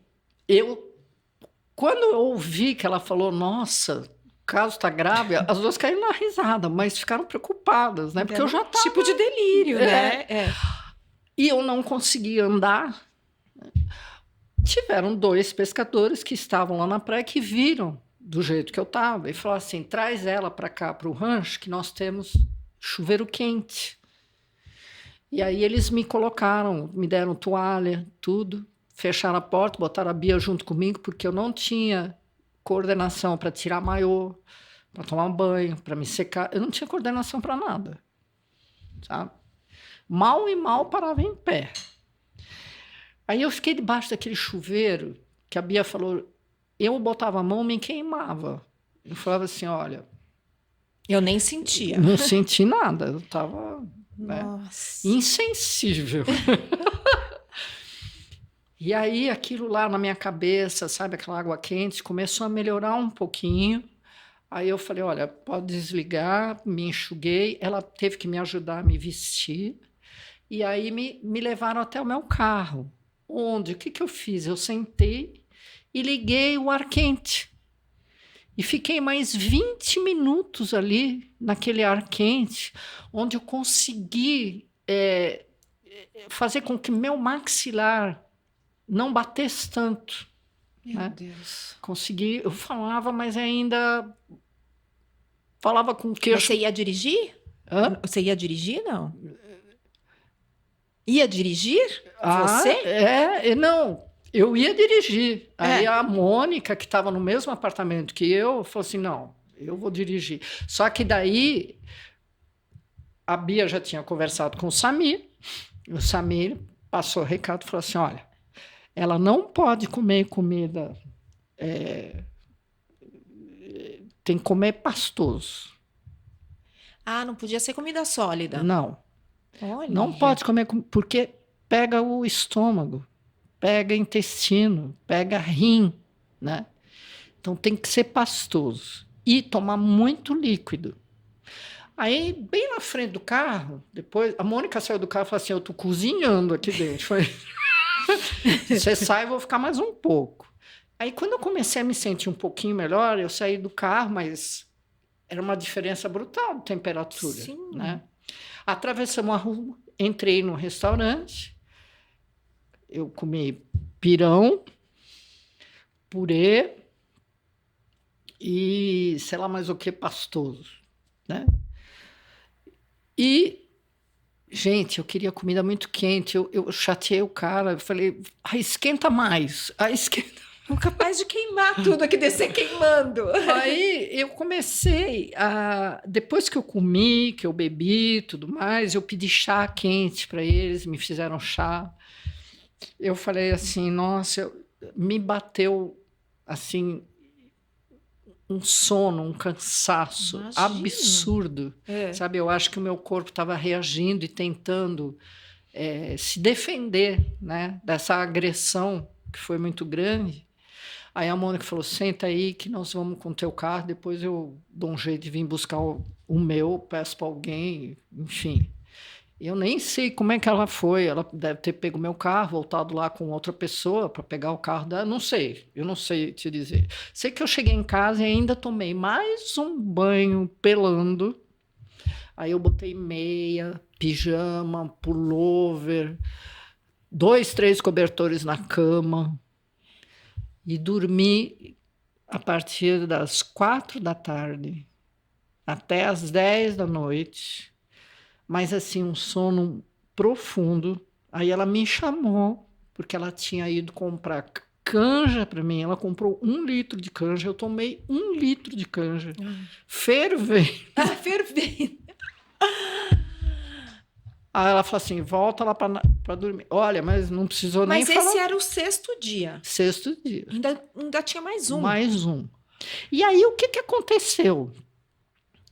quando eu ouvi que ela falou, nossa, o caso está grave, as 2 caíram na risada, mas ficaram preocupadas, né? Porque eu já estava... Tipo de delírio, né? E eu não conseguia andar. Tiveram 2 pescadores que estavam lá na praia que viram do jeito que eu estava e falaram assim: traz ela para cá, para o rancho, que nós temos chuveiro quente. E aí eles me colocaram, me deram toalha, tudo, fecharam a porta, botaram a Bia junto comigo, porque eu não tinha coordenação para tirar maiô, para tomar banho, para me secar. Eu não tinha coordenação para nada, sabe? Mal e mal parava em pé. Aí eu fiquei debaixo daquele chuveiro que a Bia falou, eu botava a mão, me queimava. Eu falava assim, olha... Eu nem sentia. Não senti nada, eu estava Nossa. insensível. E aí aquilo lá na minha cabeça, sabe, aquela água quente, começou a melhorar um pouquinho. Aí eu falei, olha, pode desligar, me enxuguei. Ela teve que me ajudar a me vestir. E aí me levaram até o meu carro. Onde? O que eu fiz? Eu sentei e liguei o ar quente. E fiquei mais 20 minutos ali, naquele ar quente, onde eu consegui fazer com que meu maxilar não batesse tanto. Meu Deus. Consegui, eu falava, mas ainda falava com queixo. Você ia dirigir? Hã? Você ia dirigir, não? Ia dirigir? Ah, Você? não, eu ia dirigir. Aí a Mônica, que estava no mesmo apartamento que eu, falou assim, não, eu vou dirigir. Só que daí a Bia já tinha conversado com o Samir passou o recado e falou assim, olha, ela não pode comer comida, tem que comer pastoso. Ah, não podia ser comida sólida. Não. Olha. Não pode comer, porque pega o estômago, pega intestino, pega rim, né? Então tem que ser pastoso e tomar muito líquido. Aí, bem na frente do carro, depois, a Mônica saiu do carro e falou assim, eu tô cozinhando aqui dentro. Foi... Você sai, eu vou ficar mais um pouco. Aí, quando eu comecei a me sentir um pouquinho melhor, eu saí do carro, mas era uma diferença brutal de temperatura. Sim. Né? Atravessamos a rua, entrei num restaurante, eu comi pirão, purê e sei lá mais o que, pastoso. Né? E, gente, eu queria comida muito quente, eu chateei o cara, eu falei, esquenta mais, esquenta. Capaz de queimar tudo aqui, descer queimando. Aí eu comecei a... Depois que eu comi, que eu bebi tudo mais, eu pedi chá quente para eles, me fizeram chá. Eu falei assim, nossa, me bateu assim um sono, um cansaço absurdo. Sabe, eu acho que o meu corpo estava reagindo e tentando se defender, né, dessa agressão que foi muito grande. Aí a Mônica falou, senta aí que nós vamos com o teu carro, depois eu dou um jeito de vir buscar o meu, peço para alguém, enfim. Eu nem sei como é que ela foi, ela deve ter pego o meu carro, voltado lá com outra pessoa para pegar o carro dela, não sei, eu não sei te dizer. Sei que eu cheguei em casa e ainda tomei mais um banho pelando, aí eu botei meia, pijama, pullover, 2, 3 cobertores na cama, e dormi a partir das 4 da tarde até as 10 da noite, mas assim, um sono profundo. Aí ela me chamou, porque ela tinha ido comprar canja para mim, ela comprou 1 litro de canja, eu tomei 1 litro de canja, fervendo. Fervendo. Aí ela falou assim, volta lá para dormir. Olha, mas não precisou nem falar. Mas esse era o 6º dia. 6º dia. Ainda tinha mais um. Mais um. E aí o que aconteceu?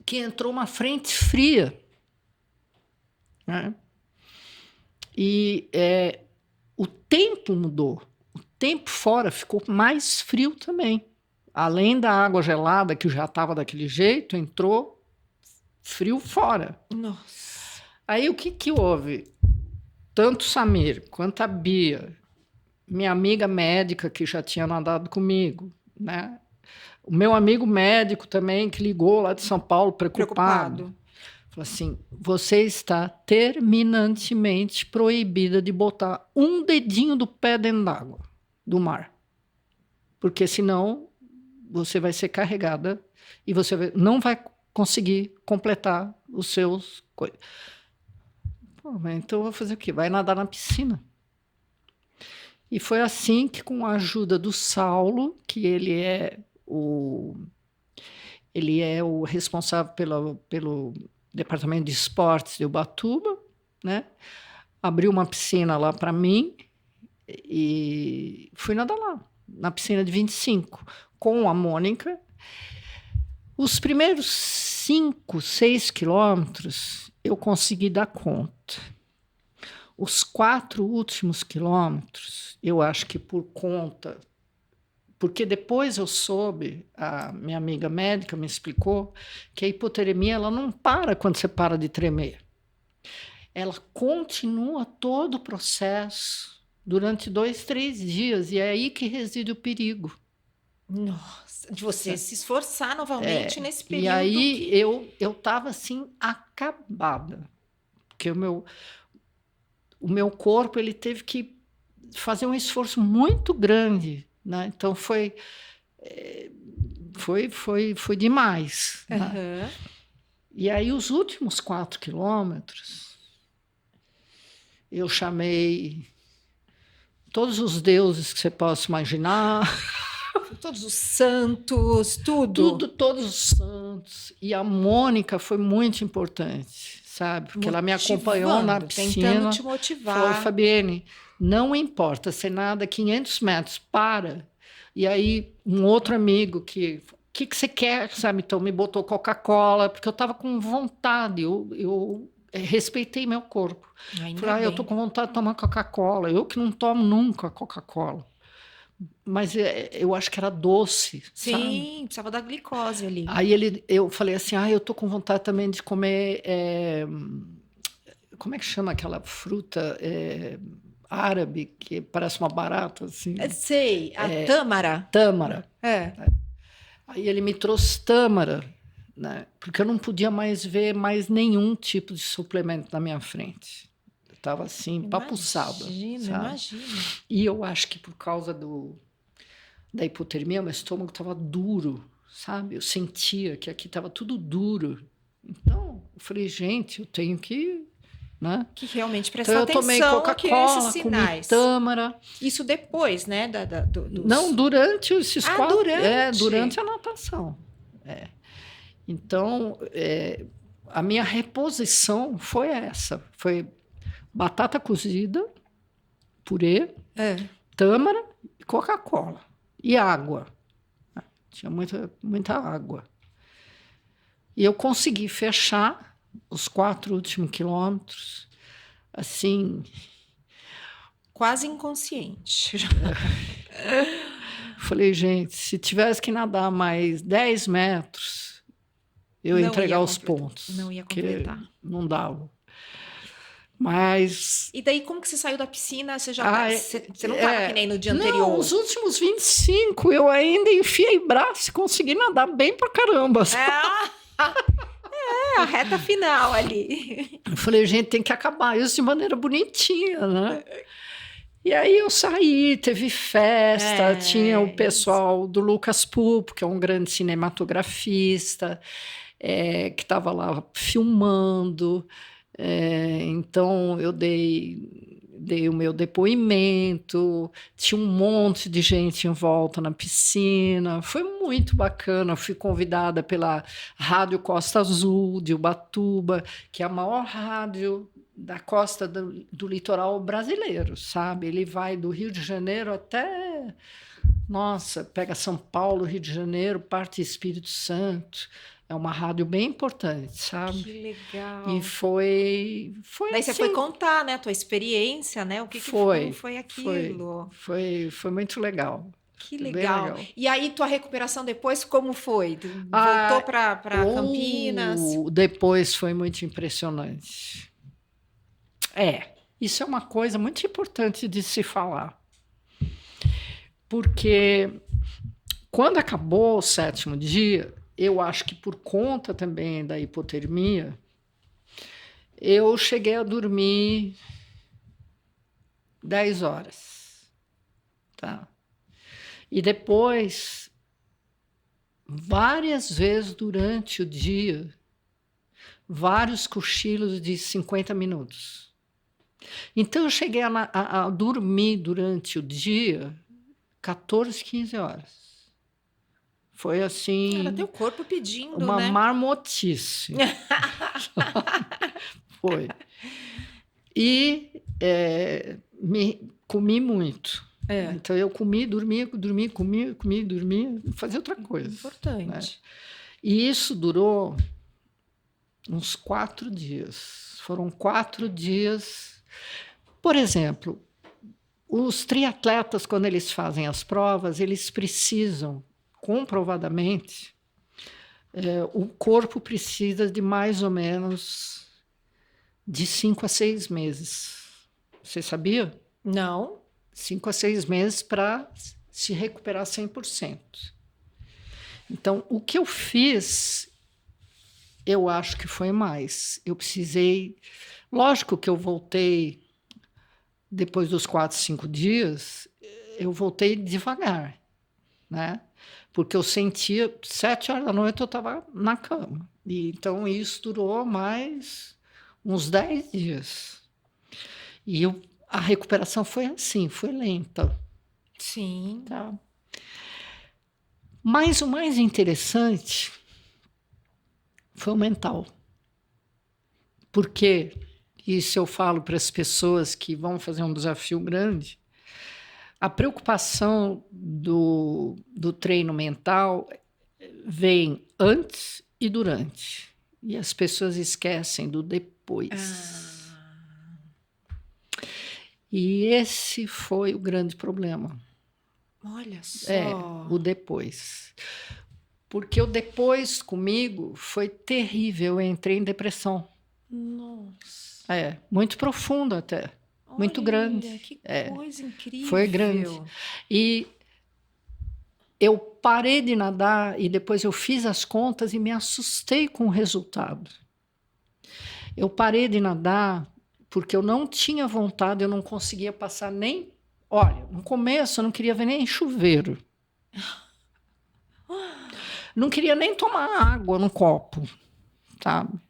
Que entrou uma frente fria. Né? E o tempo mudou. O tempo fora ficou mais frio também. Além da água gelada, que já estava daquele jeito, entrou frio fora. Nossa. Aí o que houve? Tanto o Samir quanto a Bia, minha amiga médica que já tinha nadado comigo, né? O meu amigo médico também, que ligou lá de São Paulo, preocupado. Falou assim, você está terminantemente proibida de botar um dedinho do pé dentro d'água. do mar. Porque senão você vai ser carregada e você não vai conseguir completar os seus coisas. Então eu vou fazer o quê? Vai nadar na piscina. E foi assim que, com a ajuda do Saulo, que ele é o responsável pelo departamento de esportes de Ubatuba, né? Abriu uma piscina lá para mim e fui nadar lá, na piscina de 25, com a Mônica. Os primeiros 5, 6 quilômetros eu consegui dar conta. Os 4 últimos quilômetros, eu acho que por conta... Porque depois eu soube, a minha amiga médica me explicou, que a hipotermia ela não para quando você para de tremer. Ela continua todo o processo durante 2, 3 dias, e é aí que reside o perigo. Nossa, de você se esforçar novamente nesse período. E aí eu estava assim, acabada. Porque o meu corpo ele teve que fazer um esforço muito grande, né? Então foi demais. Uhum. Né? E aí os últimos 4 quilômetros eu chamei todos os deuses que você possa imaginar. Todos os santos, tudo. Todos os santos. E a Mônica foi muito importante, sabe? Porque ela me acompanhou na piscina. Tentando te motivar. Falou, Fabiane, não importa, você nada 500 metros, para. E aí um outro amigo que... O que você quer, sabe? Então me botou Coca-Cola, porque eu estava com vontade, eu respeitei meu corpo. Falei, eu estou com vontade de tomar Coca-Cola. Eu que não tomo nunca Coca-Cola. Mas eu acho que era doce. Sim, sabe? Precisava da glicose ali. Aí eu falei assim, eu tô com vontade também de comer... como é que chama aquela fruta árabe que parece uma barata? Assim? Sei, a tâmara. Tâmara. Aí ele me trouxe tâmara, né? Porque eu não podia mais ver mais nenhum tipo de suplemento na minha frente. Eu estava assim, papuçada. Imagina. E eu acho que por causa da hipotermia, meu estômago estava duro, sabe? Eu sentia que aqui estava tudo duro. Então, eu falei, gente, eu tenho que... Né? Que realmente prestar atenção. Então, eu tomei Coca-Cola, comi tâmara. Isso depois, né? Não, durante esses 4... durante? Durante a natação. Então, a minha reposição foi essa. Foi batata cozida, purê, tâmara e Coca-Cola. E água. Tinha muita água. E eu consegui fechar os 4 últimos quilômetros, assim... Quase inconsciente. Falei, gente, se tivesse que nadar mais 10 metros, eu ia entregar os pontos. Não ia completar. Não dava. Mas... E daí, como que você saiu da piscina? Você não estava que nem no dia anterior? Não, os últimos 25, eu ainda enfiei braço e consegui nadar bem pra caramba. A reta final ali. Eu falei, gente, tem que acabar isso de maneira bonitinha, né? E aí eu saí, teve festa, tinha o pessoal do Lucas Pupo, que é um grande cinematografista, que estava lá filmando. Então eu dei o meu depoimento, tinha um monte de gente em volta na piscina, foi muito bacana. Fui convidada pela Rádio Costa Azul de Ubatuba, que é a maior rádio da costa do litoral brasileiro, sabe? Ele vai do Rio de Janeiro até... Nossa, pega São Paulo, Rio de Janeiro, parte Espírito Santo. É uma rádio bem importante, sabe? Que legal. E foi Daí assim, você foi contar, né, a tua experiência, né? O que foi aquilo? Foi muito legal. Que legal. E aí, tua recuperação depois, como foi? Voltou para Campinas? Depois foi muito impressionante. Isso é uma coisa muito importante de se falar. Porque quando acabou o 7º dia, eu acho que por conta também da hipotermia, eu cheguei a dormir 10 horas. Tá? E depois, várias vezes durante o dia, vários cochilos de 50 minutos. Então, eu cheguei a dormir durante o dia 14, 15 horas. Foi assim. Era teu corpo pedindo, uma né? marmotice. Foi. E comi muito. Então, eu comia, dormia, comia, dormia, fazia outra coisa. Importante. Né? E isso durou uns 4 dias. Foram 4 dias. Por exemplo, os triatletas, quando eles fazem as provas, eles precisam, comprovadamente, o corpo precisa de mais ou menos de 5 a 6 meses. Você sabia? Não. 5 a 6 meses para se recuperar 100%. Então, o que eu fiz, eu acho que foi mais. Eu precisei... Lógico que eu voltei, depois dos 4, 5 dias, eu voltei devagar, né? Porque eu sentia, 7 horas da noite eu estava na cama. E, então, isso durou mais uns 10 dias. E a recuperação foi assim, foi lenta. Sim. Tá? Mas o mais interessante foi o mental. Porque, isso eu falo para as pessoas que vão fazer um desafio grande, a preocupação do treino mental vem antes e durante. E as pessoas esquecem do depois. E esse foi o grande problema. Olha só. O depois. Porque o depois comigo foi terrível. Eu entrei em depressão. Nossa. Muito profundo até. Muito grande. Que coisa incrível. Foi grande. E eu parei de nadar e depois eu fiz as contas e me assustei com o resultado. Eu parei de nadar porque eu não tinha vontade, eu não conseguia passar nem... Olha, no começo eu não queria ver nem chuveiro. Não queria nem tomar água no copo, sabe?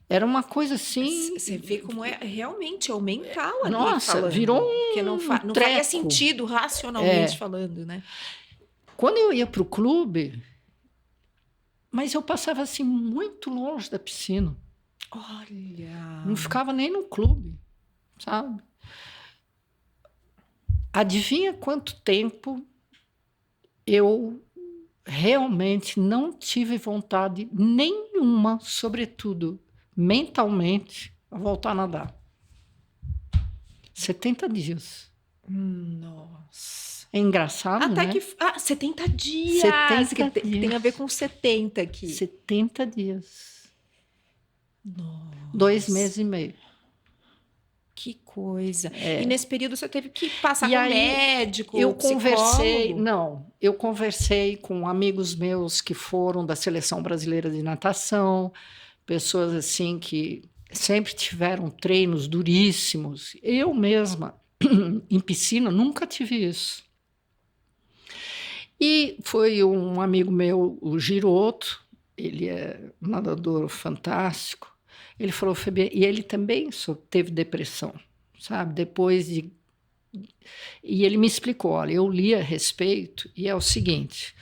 Era uma coisa assim... Você vê como realmente é o mental ali. Nossa, falando, virou porque não faria sentido racionalmente falando, né? Quando eu ia para o clube, mas eu passava assim muito longe da piscina. Olha... Não ficava nem no clube, sabe? Adivinha quanto tempo eu realmente não tive vontade nenhuma, sobretudo mentalmente, a voltar a nadar? 70 dias. Nossa. É engraçado, Até né? que... 70 dias! 70 dias. Tem a ver com 70 aqui. 70 dias. Nossa. 2 meses e meio. Que coisa. E nesse período você teve que passar com médico, eu psicólogo? Eu conversei com amigos meus que foram da Seleção Brasileira de Natação, pessoas assim que sempre tiveram treinos duríssimos. Eu mesma, em piscina, nunca tive isso. E foi um amigo meu, o Giroto, ele é um nadador fantástico. Ele falou, Fabiana, e ele também teve depressão, sabe? Depois de... E ele me explicou, olha, eu li a respeito e é o seguinte,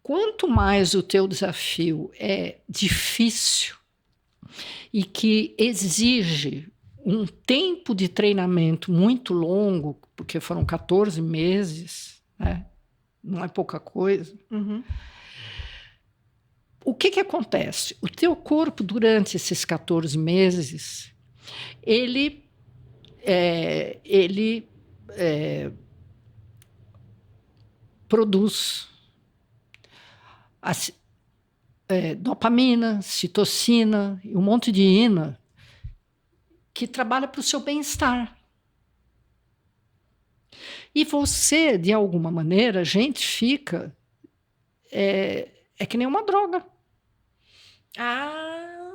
quanto mais o teu desafio é difícil e que exige um tempo de treinamento muito longo, porque foram 14 meses, né? Não é pouca coisa. Uhum. O que acontece? O teu corpo, durante esses 14 meses, ele produz dopamina, citocina e um monte de ina que trabalha para o seu bem-estar. E você, de alguma maneira, a gente fica... É que nem uma droga.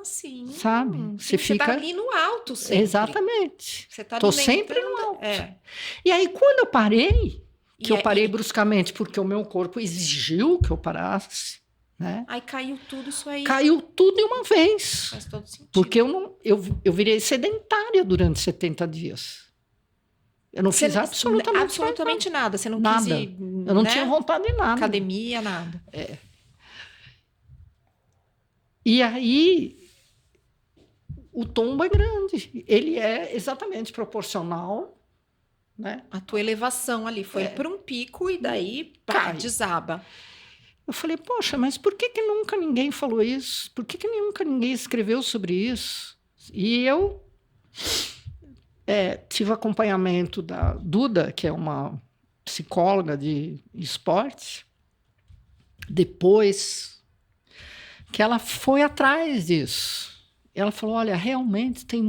Sim. Sabe? Você fica... tá ali no alto sempre. Exatamente. Você tá Tô sempre no alto. É. E aí, quando eu parei, que eu parei bruscamente, porque o meu corpo exigiu que eu parasse, né? Aí caiu tudo isso aí. Caiu tudo de uma vez. Faz todo sentido. Porque eu virei sedentária durante 70 dias. Eu não fiz absolutamente nada. Você não quis ir, eu não tinha vontade de nada. Academia, nada. E aí, o tombo é grande. Ele é exatamente proporcional, né? A tua elevação ali foi para um pico e daí desaba. Eu falei, poxa, mas por que nunca ninguém falou isso? Por que nunca ninguém escreveu sobre isso? E eu tive acompanhamento da Duda, que é uma psicóloga de esporte, depois que ela foi atrás disso. Ela falou, olha, realmente tem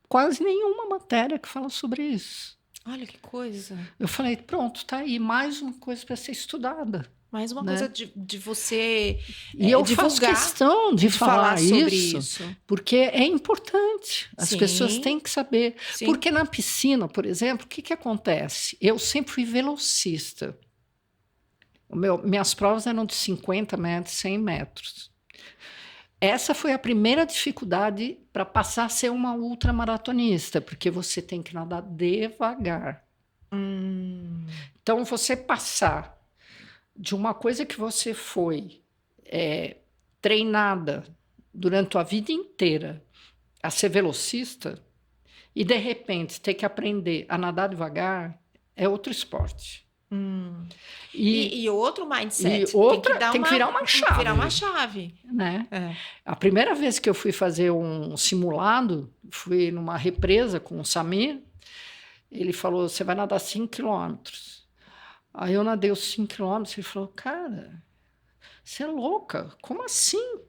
quase nenhuma matéria que fala sobre isso. Olha que coisa. Eu falei, pronto, tá aí, mais uma coisa para ser estudada. Mais uma coisa de você e eu faço questão de falar sobre isso, porque é importante. As pessoas têm que saber. Sim. Porque na piscina, por exemplo, o que acontece? Eu sempre fui velocista. Minhas provas eram de 50 metros, 100 metros. Essa foi a primeira dificuldade para passar a ser uma ultramaratonista, porque você tem que nadar devagar. Então, você passar de uma coisa que você foi treinada durante a vida inteira a ser velocista e, de repente, ter que aprender a nadar devagar é outro esporte. E outro mindset. Tem que virar uma chave. Tem que virar uma chave. Né? A primeira vez que eu fui fazer um simulado, fui numa represa com o Samir, ele falou, você vai nadar 5 quilômetros. Aí eu nadei os 5 quilômetros e ele falou, cara, você é louca, como assim?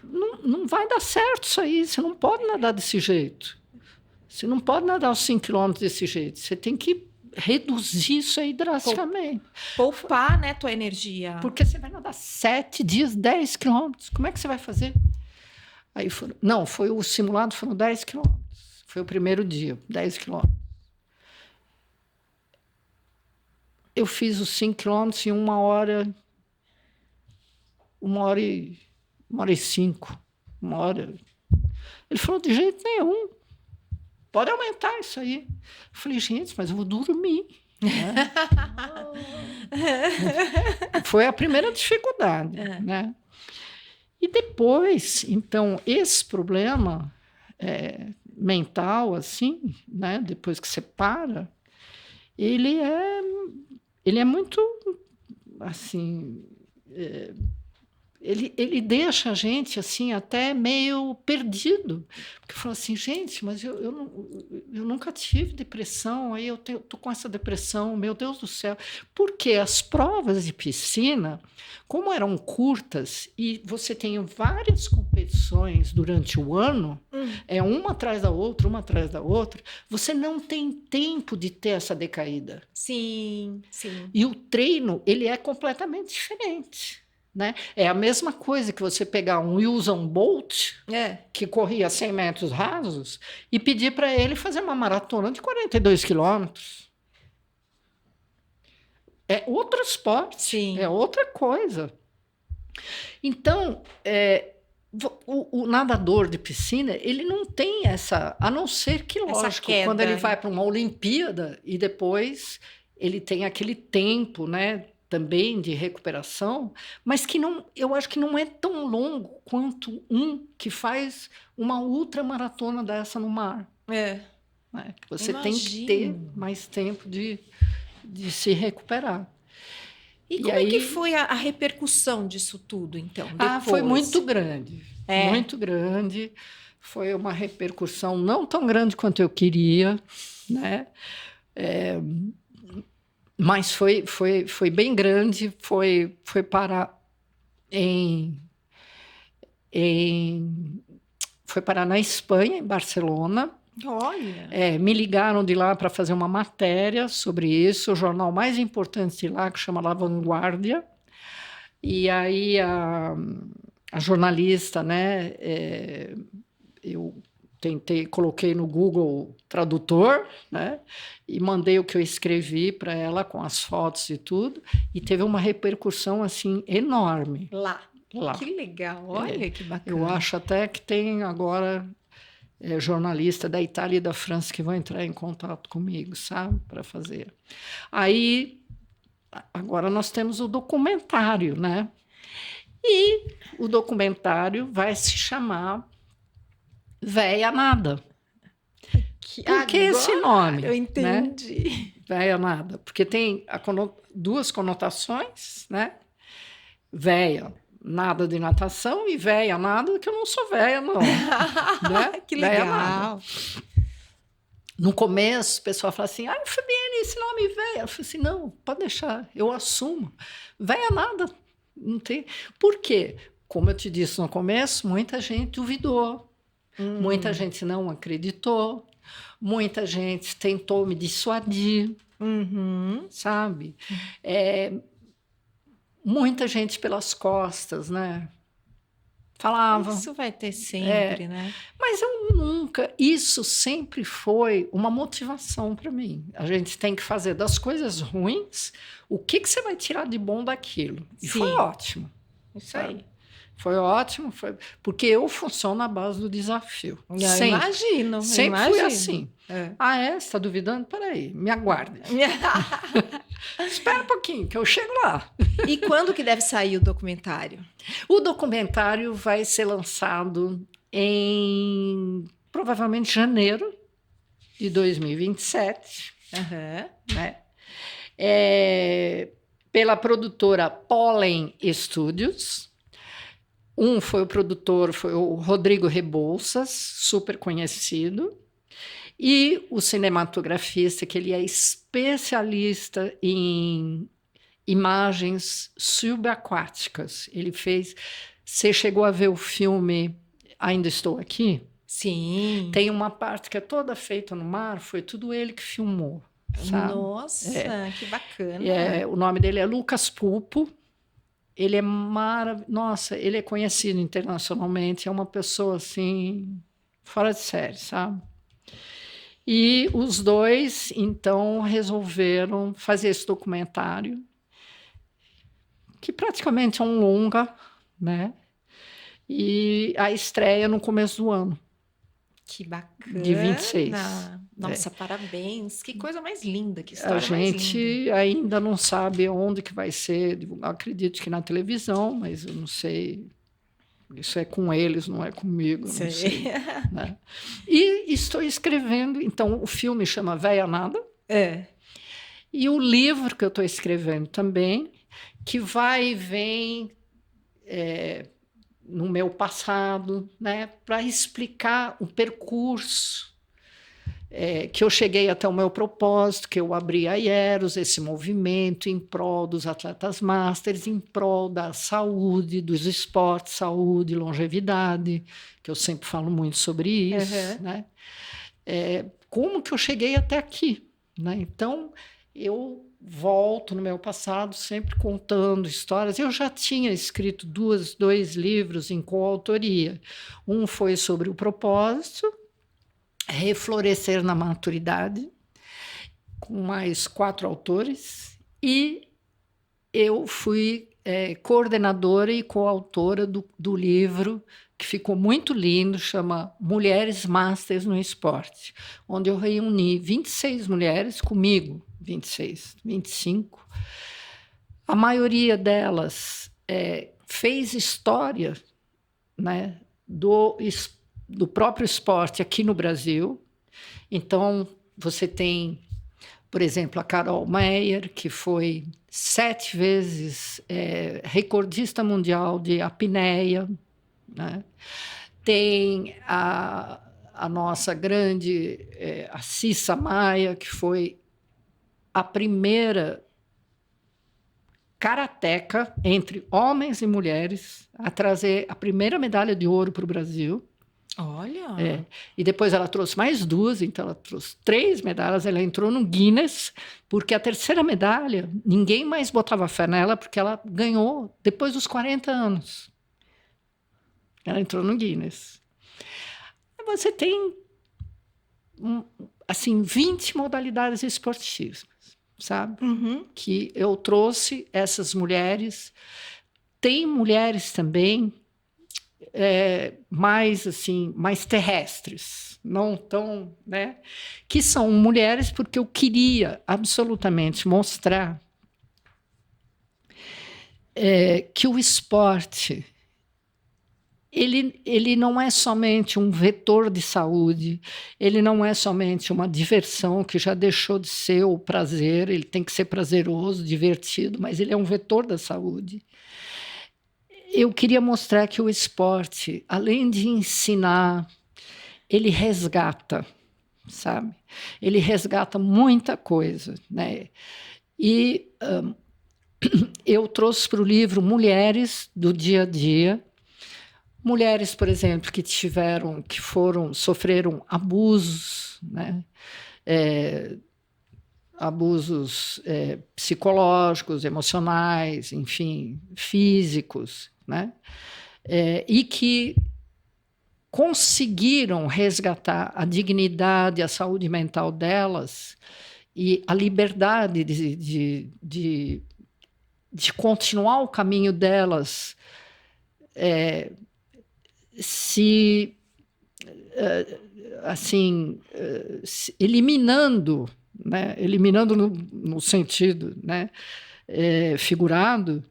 Não vai dar certo isso aí, você não pode nadar desse jeito. Você não pode nadar os 5 quilômetros desse jeito, você tem que reduzir isso aí drasticamente. Poupar, né, tua energia. Porque você vai nadar 7 dias, 10 quilômetros, como é que você vai fazer? Aí foi o simulado, foram 10 quilômetros. Foi o primeiro dia, 10 quilômetros. Eu fiz os 5 quilômetros em 1 hora e 5. 1 hora. Ele falou, de jeito nenhum. Pode aumentar isso aí. Eu falei, gente, mas eu vou dormir. Né? Foi a primeira dificuldade. Né? E depois, então, esse problema mental, assim, né? Depois que você para, ele é muito, assim, ele deixa a gente, assim, até meio perdido. Porque fala assim, gente, mas eu nunca tive depressão, aí eu tô com essa depressão, meu Deus do céu. Porque as provas de piscina, como eram curtas, e você tem várias competições durante o ano, uma atrás da outra, você não tem tempo de ter essa decaída. Sim, sim. E o treino, ele é completamente diferente. Né? É a mesma coisa que você pegar um Usain Bolt, que corria 100 metros rasos, e pedir para ele fazer uma maratona de 42 quilômetros. É outro esporte, sim. É outra coisa. Então, o nadador de piscina, ele não tem essa... A não ser que, lógico, quando ele vai para uma Olimpíada e depois ele tem aquele tempo, né, também de recuperação, mas que eu acho que não é tão longo quanto um que faz uma ultramaratona dessa no mar. Né? Você tem que ter mais tempo de se recuperar. E como é que foi a repercussão disso tudo, então? Depois? Foi muito grande. Muito grande. Foi uma repercussão não tão grande quanto eu queria, né? Mas foi bem grande, foi parar foi parar na Espanha, em Barcelona. Olha! Me ligaram de lá para fazer uma matéria sobre isso, o jornal mais importante de lá, que chama La Vanguardia. E aí a jornalista, né, eu coloquei no Google Tradutor, né? E mandei o que eu escrevi para ela com as fotos e tudo, e teve uma repercussão assim enorme Lá. lá. Que legal, olha que bacana. Eu acho até que tem agora jornalista da Itália e da França que vão entrar em contato comigo, sabe, para fazer. Aí, agora nós temos o documentário, né? E o documentário vai se chamar Véia Nada. Por que esse nome? Eu entendi. Né? Véia Nada. Porque tem duas conotações, né? Véia, nada de natação, e véia nada, que eu não sou véia, não. Né? Que véia legal. Nada. No começo, o pessoal fala assim, ai, Fabiane, esse nome véia. Eu falei assim, não, pode deixar, eu assumo. Véia nada. Não tem. Por quê? Como eu te disse no começo, muita gente duvidou. Muita gente não acreditou. Muita gente tentou me dissuadir. Sabe? Muita gente pelas costas, né? Falava. Isso vai ter sempre, né? Mas eu nunca. Isso sempre foi uma motivação para mim. A gente tem que fazer das coisas ruins o que você vai tirar de bom daquilo. E Sim. foi ótimo. Isso aí. Foi ótimo, porque eu funciono na base do desafio. Eu imagino. Sempre fui assim. Você está duvidando? Peraí, me aguarde. Espera um pouquinho, que eu chego lá. E quando que deve sair o documentário? O documentário vai ser lançado em, provavelmente, janeiro de 2027. Né? Pela produtora Pollen Studios. Foi o produtor, foi o Rodrigo Rebouças, super conhecido, e o cinematografista, que ele é especialista em imagens subaquáticas. Ele fez... Você chegou a ver o filme Ainda Estou Aqui? Sim. Tem uma parte que é toda feita no mar, foi tudo ele que filmou. Sabe? Nossa, que bacana. O nome dele é Lucas Pulpo. Ele é maravilhoso. Nossa, ele é conhecido internacionalmente. É uma pessoa, assim, fora de série, sabe? E os dois, então, resolveram fazer esse documentário, que praticamente é um longa, né? E a estreia no começo do ano. Que bacana. De 26. Nossa, parabéns. Que coisa mais linda, que história mais linda. A gente ainda não sabe onde que vai ser. Acredito que na televisão, mas eu não sei. Isso é com eles, não é comigo. Não sei, né? E estou escrevendo. Então, o filme chama Véia Nada. E o livro que eu estou escrevendo também, que vai e vem... no meu passado, né, para explicar o percurso que eu cheguei até o meu propósito, que eu abri a Hieros, esse movimento em prol dos atletas masters, em prol da saúde, dos esportes, saúde, longevidade, que eu sempre falo muito sobre isso, né? Como que eu cheguei até aqui, né? Então, eu volto no meu passado sempre contando histórias. Eu já tinha escrito dois livros em coautoria. Um foi sobre o propósito, Reflorescer na Maturidade, com mais 4 autores, e eu fui coordenadora e coautora do livro, que ficou muito lindo, chama Mulheres Masters no Esporte, onde eu reuni 26 mulheres comigo, 26, 25. A maioria delas fez história, né, do próprio esporte aqui no Brasil. Então, você tem, por exemplo, a Carol Meyer, que foi 7 vezes recordista mundial de apneia, né? Tem a nossa grande a Cissa Maia, que foi a primeira karateca entre homens e mulheres a trazer a primeira medalha de ouro para o Brasil. Olha! E depois ela trouxe mais 2, então ela trouxe 3 medalhas. Ela entrou no Guinness, porque a terceira medalha, ninguém mais botava fé nela, porque ela ganhou depois dos 40 anos. Ela entrou no Guinness. Você tem, assim, 20 modalidades esportivas, sabe? Que eu trouxe essas mulheres. Tem mulheres também mais, assim, mais terrestres, não tão, né? Que são mulheres porque eu queria absolutamente mostrar que o esporte ele não é somente um vetor de saúde, ele não é somente uma diversão que já deixou de ser o prazer, ele tem que ser prazeroso, divertido, mas ele é um vetor da saúde. Eu queria mostrar que o esporte, além de ensinar, ele resgata, sabe? Ele resgata muita coisa, né? E eu trouxe para o livro mulheres do dia a dia, mulheres, por exemplo, sofreram abusos, né? Abusos psicológicos, emocionais, enfim, físicos, né? E que conseguiram resgatar a dignidade, a saúde mental delas e a liberdade de continuar o caminho delas, eliminando, né? Eliminando no sentido, né? Figurado,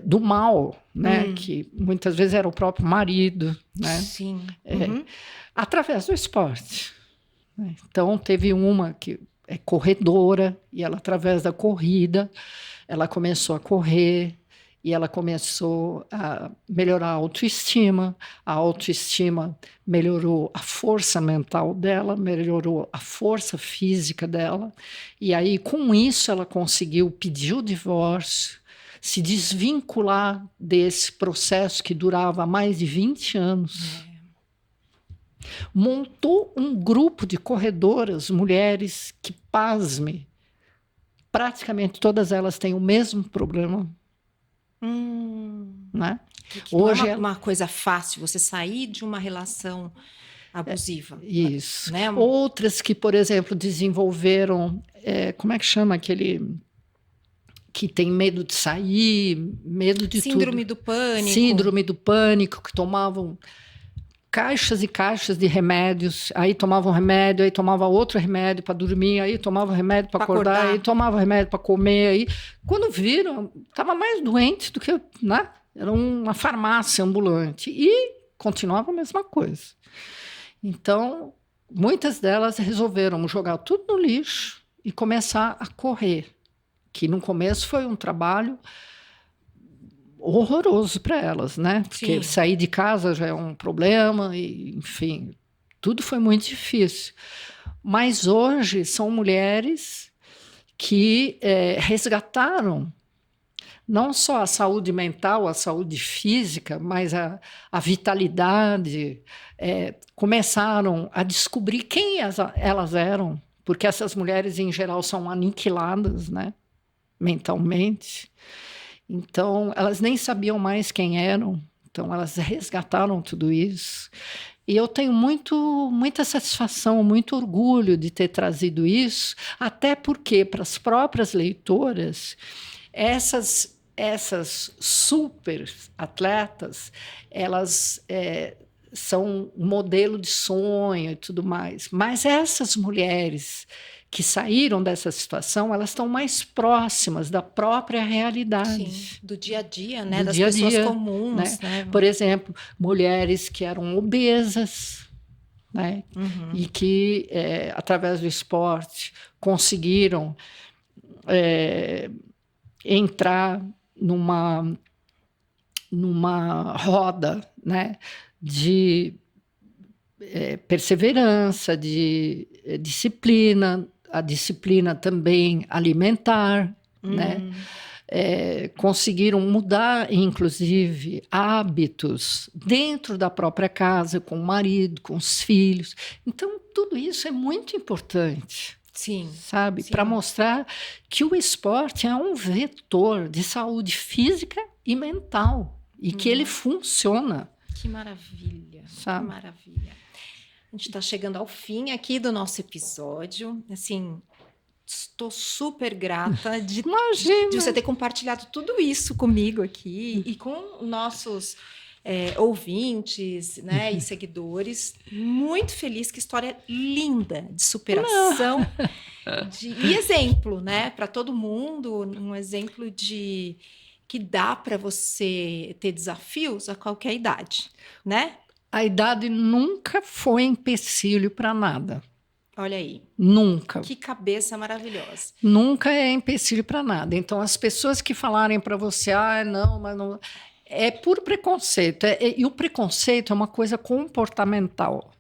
do mal, né? Que muitas vezes era o próprio marido, né? Sim. Através do esporte. Né? Então, teve uma que é corredora, e ela, através da corrida, ela começou a correr, e ela começou a melhorar a autoestima melhorou a força mental dela, melhorou a força física dela, e aí, com isso, ela conseguiu pedir o divórcio, se desvincular desse processo que durava mais de 20 anos. Montou um grupo de corredoras, mulheres, que, pasme, praticamente todas elas têm o mesmo problema. Né? Que hoje não é uma coisa fácil você sair de uma relação abusiva. Isso. Né? Outras que, por exemplo, desenvolveram, como é que chama aquele que tem medo de sair, medo de Síndrome do pânico. Síndrome do pânico, que tomavam caixas e caixas de remédios, aí tomavam remédio, aí tomava outro remédio para dormir, aí tomava remédio para acordar, aí tomava remédio para comer, aí quando viram, estava mais doente do que, né? Era uma farmácia ambulante e continuava a mesma coisa. Então, muitas delas resolveram jogar tudo no lixo e começar a correr, que no começo foi um trabalho horroroso para elas, né? Porque sair de casa já é um problema, e, enfim, tudo foi muito difícil. Mas hoje são mulheres que resgataram não só a saúde mental, a saúde física, mas a vitalidade, começaram a descobrir quem elas eram, porque essas mulheres, em geral, são aniquiladas, né? Mentalmente. Então, elas nem sabiam mais quem eram, então elas resgataram tudo isso. E eu tenho muita satisfação, muito orgulho de ter trazido isso, até porque, para as próprias leitoras, essas super atletas, elas são um modelo de sonho e tudo mais. Mas essas mulheres que saíram dessa situação, elas estão mais próximas da própria realidade. Sim, do dia a dia, né? Das pessoas comuns. Né? Por exemplo, mulheres que eram obesas, né? E que, através do esporte, conseguiram entrar numa roda, né? De perseverança, de disciplina, a disciplina também alimentar, né? Conseguiram mudar, inclusive, hábitos dentro da própria casa, com o marido, com os filhos. Então, tudo isso é muito importante. Sim. Sabe? Para mostrar que o esporte é um vetor de saúde física e mental, e que ele funciona. Que maravilha, sabe? Que maravilha. A gente está chegando ao fim aqui do nosso episódio. Assim, estou super grata de Imagina! você ter compartilhado tudo isso comigo aqui e com nossos ouvintes, né, e seguidores. Muito feliz, que história linda de superação e exemplo, né, para todo mundo, um exemplo de que dá para você ter desafios a qualquer idade, né? A idade nunca foi empecilho para nada. Olha aí. Nunca. Que cabeça maravilhosa. Nunca é empecilho para nada. Então, as pessoas que falarem para você, não, mas não. É por preconceito. E o preconceito é uma coisa comportamental,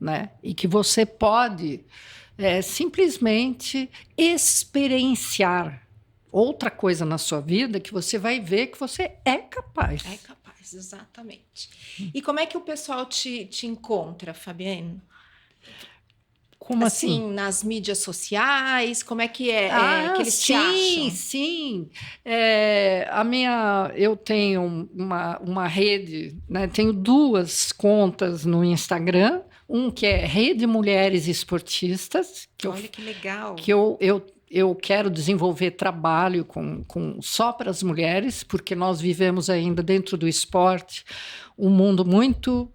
né? E que você pode simplesmente experienciar outra coisa na sua vida que você vai ver que você é capaz. É capaz, exatamente. E como é que o pessoal te encontra, Fabienne? Como assim? Nas mídias sociais, como é que que eles te Sim, acham? sim. Eu tenho uma rede, né? Tenho 2 contas no Instagram. Um que é Rede Mulheres Esportistas. Olha que legal. Que eu quero desenvolver trabalho só para as mulheres, porque nós vivemos ainda dentro do esporte um mundo muito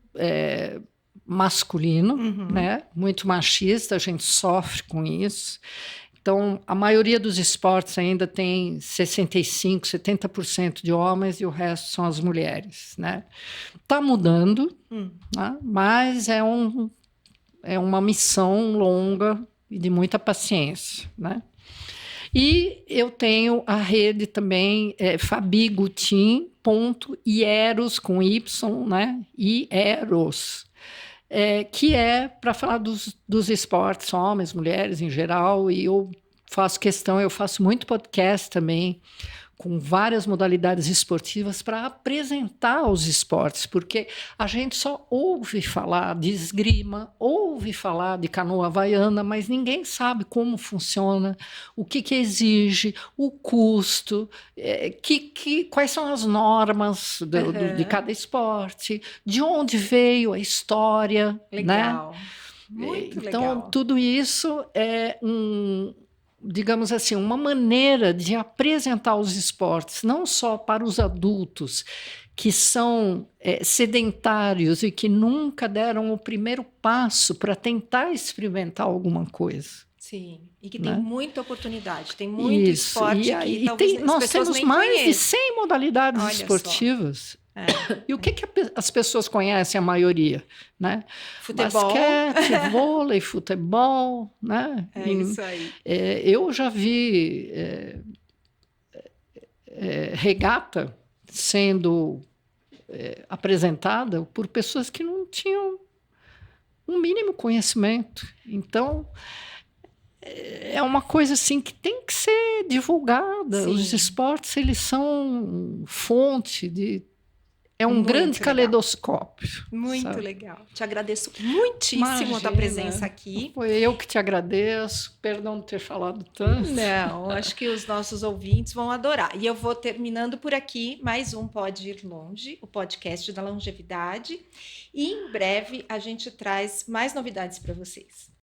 masculino, né? Muito machista, a gente sofre com isso. Então, a maioria dos esportes ainda tem 65%, 70% de homens e o resto são as mulheres, né? Está mudando, né? Mas é uma missão longa e de muita paciência, né? E eu tenho a rede também, fabigutin.ieros, com Y, né? Ieros. Que é para falar dos esportes, homens, mulheres em geral, e eu faço muito podcast também, com várias modalidades esportivas para apresentar os esportes, porque a gente só ouve falar de esgrima, ouve falar de canoa havaiana, mas ninguém sabe como funciona, o que exige, o custo, quais são as normas de cada esporte, de onde veio a história. Legal. Né? Muito então, legal. tudo isso é digamos assim, uma maneira de apresentar os esportes, não só para os adultos que são sedentários e que nunca deram o primeiro passo para tentar experimentar alguma coisa. Sim, e que né? tem muita oportunidade, tem muito Isso. esporte que talvez nós temos mais de 100 modalidades Olha esportivas. E o que as pessoas conhecem, a maioria? Né? Futebol. Basquete, vôlei, futebol. Né? Isso aí. Eu já vi regata sendo apresentada por pessoas que não tinham um mínimo conhecimento. Então, é uma coisa assim que tem que ser divulgada. Sim. Os esportes, eles são fonte de... É um Muito grande legal. Caleidoscópio. Muito sabe? legal. Te agradeço muitíssimo a tua presença aqui. Foi eu que te agradeço. Perdão de ter falado tanto. Não, acho que os nossos ouvintes vão adorar. E eu vou terminando por aqui mais um Pode Ir Longe, o podcast da longevidade. E em breve a gente traz mais novidades para vocês.